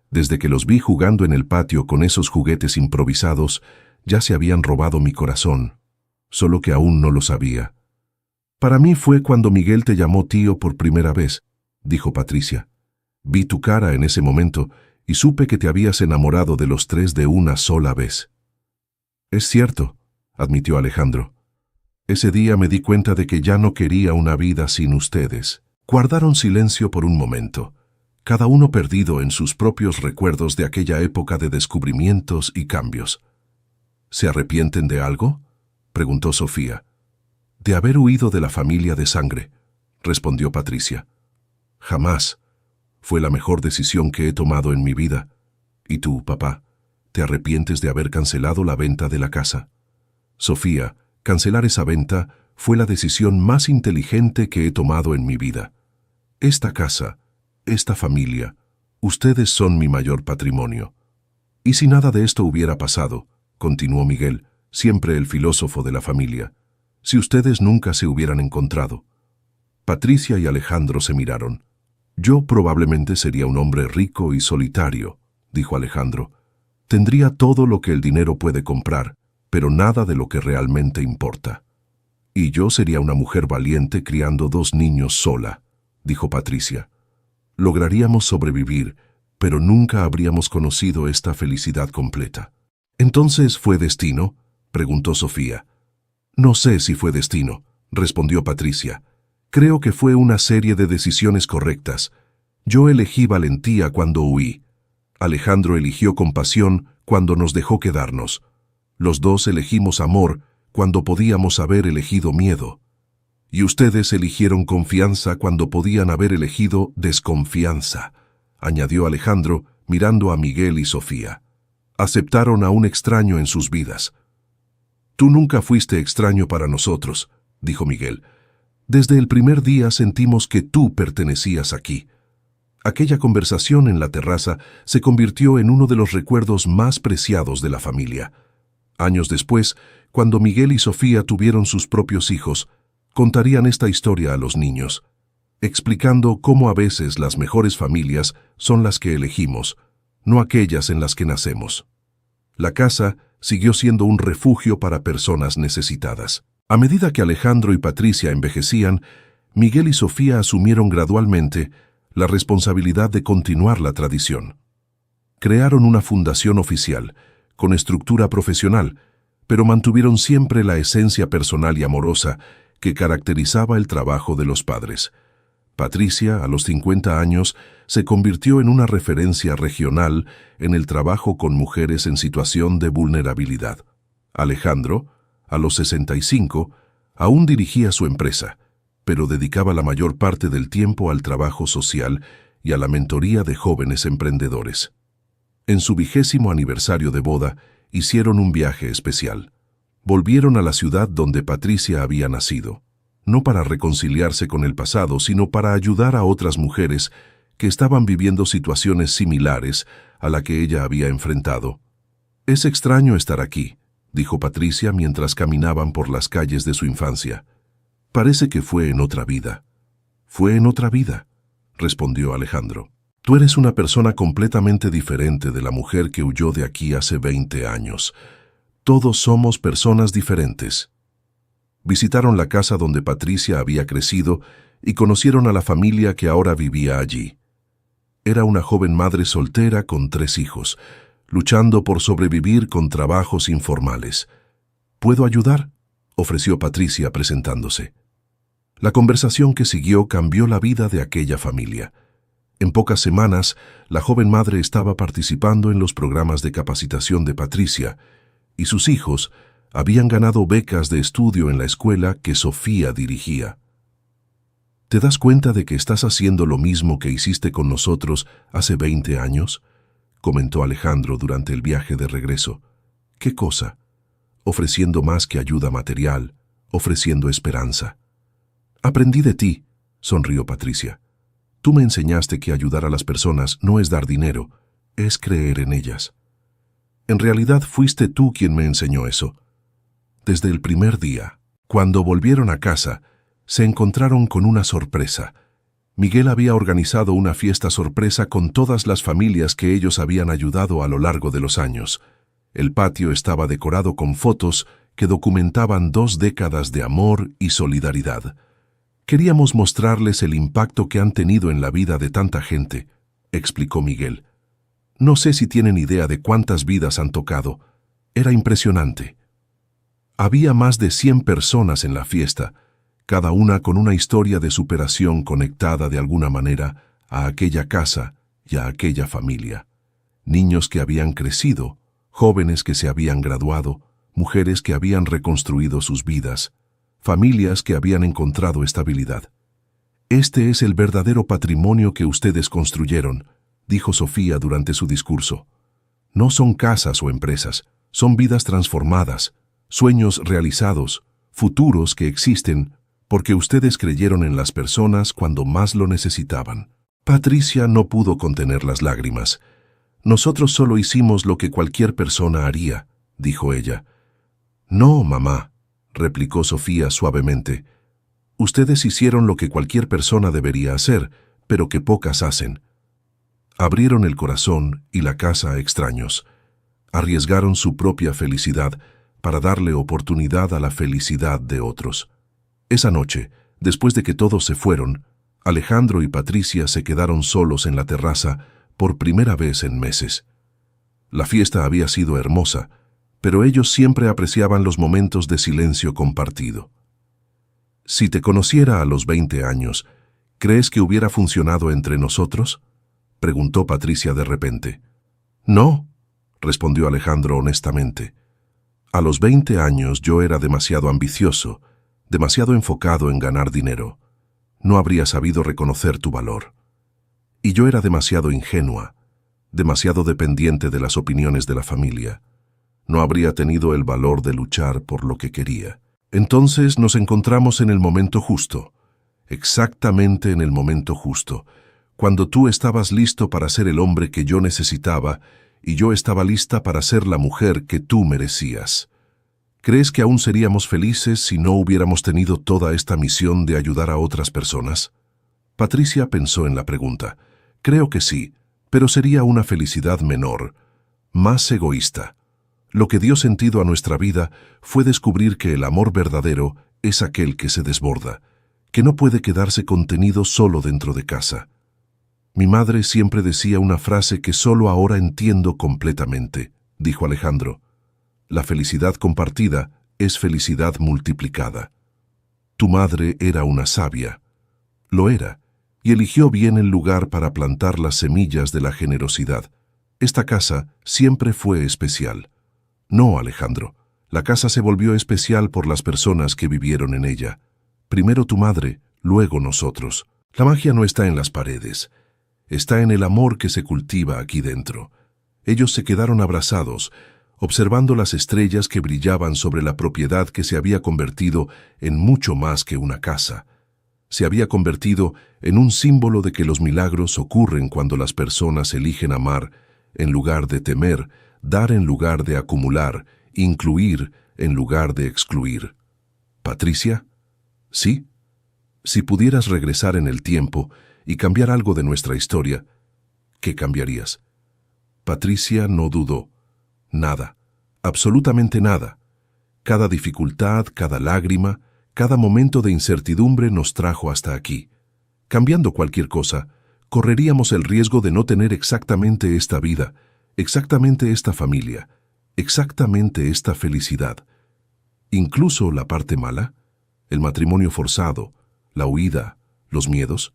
Desde que los vi jugando en el patio con esos juguetes improvisados, ya se habían robado mi corazón, solo que aún no lo sabía. Para mí fue cuando Miguel te llamó tío por primera vez, dijo Patricia. Vi tu cara en ese momento y supe que te habías enamorado de los 3 de una sola vez. Es cierto, admitió Alejandro. Ese día me di cuenta de que ya no quería una vida sin ustedes. Guardaron silencio por un momento, cada uno perdido en sus propios recuerdos de aquella época de descubrimientos y cambios. ¿Se arrepienten de algo?, preguntó Sofía. De haber huido de la familia de sangre, respondió Patricia. Jamás. Fue la mejor decisión que he tomado en mi vida. ¿Y tú, papá, te arrepientes de haber cancelado la venta de la casa? Sofía, cancelar esa venta fue la decisión más inteligente que he tomado en mi vida. Esta casa, esta familia, ustedes son mi mayor patrimonio. Y si nada de esto hubiera pasado, continuó Miguel, siempre el filósofo de la familia, si ustedes nunca se hubieran encontrado. Patricia y Alejandro se miraron. Yo probablemente sería un hombre rico y solitario, dijo Alejandro. Tendría todo lo que el dinero puede comprar, pero nada de lo que realmente importa. Y yo sería una mujer valiente criando 2 niños sola, dijo Patricia. Lograríamos sobrevivir, pero nunca habríamos conocido esta felicidad completa. ¿Entonces fue destino?, preguntó Sofía. No sé si fue destino, respondió Patricia. Creo que fue una serie de decisiones correctas. Yo elegí valentía cuando huí. Alejandro eligió compasión cuando nos dejó quedarnos. Los 2 elegimos amor cuando podíamos haber elegido miedo. Y ustedes eligieron confianza cuando podían haber elegido desconfianza, añadió Alejandro, mirando a Miguel y Sofía. Aceptaron a un extraño en sus vidas. Tú nunca fuiste extraño para nosotros, dijo Miguel. Desde el primer día sentimos que tú pertenecías aquí. Aquella conversación en la terraza se convirtió en uno de los recuerdos más preciados de la familia. Años después, cuando Miguel y Sofía tuvieron sus propios hijos, contarían esta historia a los niños, explicando cómo a veces las mejores familias son las que elegimos, no aquellas en las que nacemos. La casa siguió siendo un refugio para personas necesitadas. A medida que Alejandro y Patricia envejecían, Miguel y Sofía asumieron gradualmente la responsabilidad de continuar la tradición. Crearon una fundación oficial, con estructura profesional, pero mantuvieron siempre la esencia personal y amorosa que caracterizaba el trabajo de los padres. Patricia, a los 50 años, se convirtió en una referencia regional en el trabajo con mujeres en situación de vulnerabilidad. Alejandro, a los 65, aún dirigía su empresa, pero dedicaba la mayor parte del tiempo al trabajo social y a la mentoría de jóvenes emprendedores. En su 20º aniversario de boda, hicieron un viaje especial. Volvieron a la ciudad donde Patricia había nacido, no para reconciliarse con el pasado, sino para ayudar a otras mujeres que estaban viviendo situaciones similares a la que ella había enfrentado. Es extraño estar aquí, dijo Patricia mientras caminaban por las calles de su infancia. Parece que fue en otra vida. Fue en otra vida, respondió Alejandro. Tú eres una persona completamente diferente de la mujer que huyó de aquí hace 20 años. Todos somos personas diferentes. Visitaron la casa donde Patricia había crecido y conocieron a la familia que ahora vivía allí. Era una joven madre soltera con 3 hijos, luchando por sobrevivir con trabajos informales. ¿Puedo ayudar?, ofreció Patricia presentándose. La conversación que siguió cambió la vida de aquella familia. En pocas semanas, la joven madre estaba participando en los programas de capacitación de Patricia, y sus hijos habían ganado becas de estudio en la escuela que Sofía dirigía. ¿Te das cuenta de que estás haciendo lo mismo que hiciste con nosotros hace 20 años? Comentó Alejandro durante el viaje de regreso. ¿Qué cosa? Ofreciendo más que ayuda material, ofreciendo esperanza. Aprendí de ti, sonrió Patricia. Tú me enseñaste que ayudar a las personas no es dar dinero, es creer en ellas. En realidad fuiste tú quien me enseñó eso. Desde el primer día, cuando volvieron a casa, se encontraron con una sorpresa. Miguel había organizado una fiesta sorpresa con todas las familias que ellos habían ayudado a lo largo de los años. El patio estaba decorado con fotos que documentaban 2 décadas de amor y solidaridad. Queríamos mostrarles el impacto que han tenido en la vida de tanta gente, explicó Miguel. No sé si tienen idea de cuántas vidas han tocado. Era impresionante. Había más de 100 personas en la fiesta, cada una con una historia de superación conectada de alguna manera a aquella casa y a aquella familia. Niños que habían crecido, jóvenes que se habían graduado, mujeres que habían reconstruido sus vidas, familias que habían encontrado estabilidad. Este es el verdadero patrimonio que ustedes construyeron, dijo Sofía durante su discurso. No son casas o empresas, son vidas transformadas, sueños realizados, futuros que existen porque ustedes creyeron en las personas cuando más lo necesitaban. Patricia no pudo contener las lágrimas. Nosotros solo hicimos lo que cualquier persona haría, dijo ella. No, mamá, replicó Sofía suavemente. Ustedes hicieron lo que cualquier persona debería hacer, pero que pocas hacen. Abrieron el corazón y la casa a extraños. Arriesgaron su propia felicidad para darle oportunidad a la felicidad de otros. Esa noche, después de que todos se fueron, Alejandro y Patricia se quedaron solos en la terraza por primera vez en meses. La fiesta había sido hermosa, pero ellos siempre apreciaban los momentos de silencio compartido. Si te conociera a los 20 años, ¿crees que hubiera funcionado entre nosotros?, preguntó Patricia de repente. No, respondió Alejandro honestamente. A los 20 años yo era demasiado ambicioso, demasiado enfocado en ganar dinero. No habría sabido reconocer tu valor. Y yo era demasiado ingenua, demasiado dependiente de las opiniones de la familia. No habría tenido el valor de luchar por lo que quería. Entonces nos encontramos en el momento justo, exactamente en el momento justo, cuando tú estabas listo para ser el hombre que yo necesitaba y yo estaba lista para ser la mujer que tú merecías. ¿Crees que aún seríamos felices si no hubiéramos tenido toda esta misión de ayudar a otras personas? Patricia pensó en la pregunta. Creo que sí, pero sería una felicidad menor, más egoísta. Lo que dio sentido a nuestra vida fue descubrir que el amor verdadero es aquel que se desborda, que no puede quedarse contenido solo dentro de casa. Mi madre siempre decía una frase que solo ahora entiendo completamente, dijo Alejandro. La felicidad compartida es felicidad multiplicada. Tu madre era una sabia. Lo era, y eligió bien el lugar para plantar las semillas de la generosidad. Esta casa siempre fue especial. No, Alejandro, la casa se volvió especial por las personas que vivieron en ella. Primero tu madre, luego nosotros. La magia no está en las paredes, está en el amor que se cultiva aquí dentro. Ellos se quedaron abrazados, observando las estrellas que brillaban sobre la propiedad que se había convertido en mucho más que una casa. Se había convertido en un símbolo de que los milagros ocurren cuando las personas eligen amar en lugar de temer, dar en lugar de acumular, incluir en lugar de excluir. ¿Patricia? ¿Sí? Si pudieras regresar en el tiempo y cambiar algo de nuestra historia, ¿qué cambiarías? Patricia no dudó. Nada, absolutamente nada. Cada dificultad, cada lágrima, cada momento de incertidumbre nos trajo hasta aquí. Cambiando cualquier cosa, correríamos el riesgo de no tener exactamente esta vida, exactamente esta familia, exactamente esta felicidad. Incluso la parte mala, el matrimonio forzado, la huida, los miedos?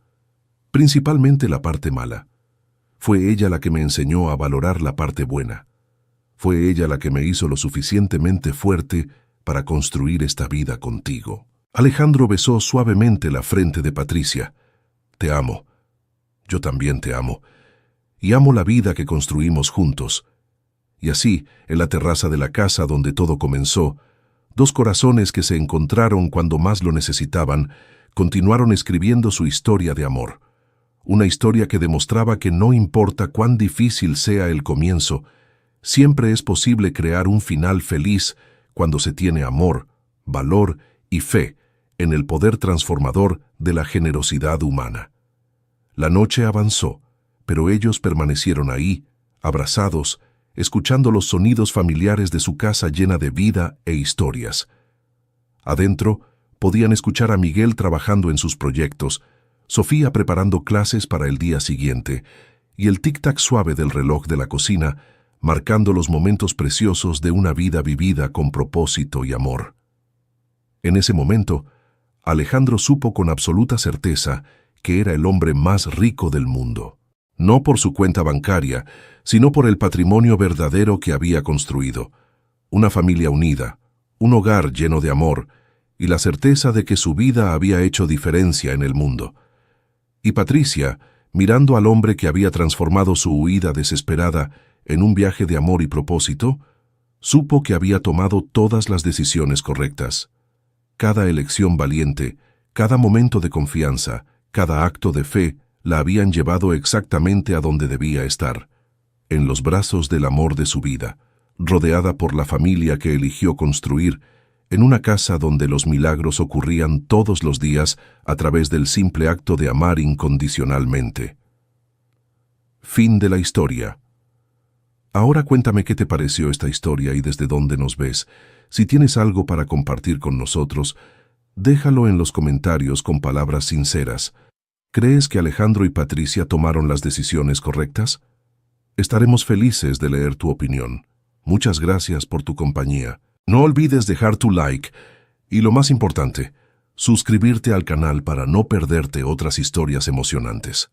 Principalmente la parte mala. Fue ella la que me enseñó a valorar la parte buena. Fue ella la que me hizo lo suficientemente fuerte para construir esta vida contigo. Alejandro besó suavemente la frente de Patricia. Te amo. Yo también te amo. Y amo la vida que construimos juntos. Y así, en la terraza de la casa donde todo comenzó, dos corazones que se encontraron cuando más lo necesitaban, continuaron escribiendo su historia de amor. Una historia que demostraba que no importa cuán difícil sea el comienzo, siempre es posible crear un final feliz cuando se tiene amor, valor y fe en el poder transformador de la generosidad humana. La noche avanzó, pero ellos permanecieron ahí, abrazados, escuchando los sonidos familiares de su casa llena de vida e historias. Adentro, podían escuchar a Miguel trabajando en sus proyectos, Sofía preparando clases para el día siguiente, y el tic-tac suave del reloj de la cocina, marcando los momentos preciosos de una vida vivida con propósito y amor. En ese momento, Alejandro supo con absoluta certeza que era el hombre más rico del mundo. No por su cuenta bancaria, sino por el patrimonio verdadero que había construido. Una familia unida, un hogar lleno de amor, y la certeza de que su vida había hecho diferencia en el mundo. Y Patricia, mirando al hombre que había transformado su huida desesperada en un viaje de amor y propósito, supo que había tomado todas las decisiones correctas. Cada elección valiente, cada momento de confianza, cada acto de fe, la habían llevado exactamente a donde debía estar, en los brazos del amor de su vida, rodeada por la familia que eligió construir, en una casa donde los milagros ocurrían todos los días a través del simple acto de amar incondicionalmente. Fin de la historia. Ahora cuéntame qué te pareció esta historia y desde dónde nos ves. Si tienes algo para compartir con nosotros, déjalo en los comentarios con palabras sinceras. ¿Crees que Alejandro y Patricia tomaron las decisiones correctas? Estaremos felices de leer tu opinión. Muchas gracias por tu compañía. No olvides dejar tu like y, lo más importante, suscribirte al canal para no perderte otras historias emocionantes.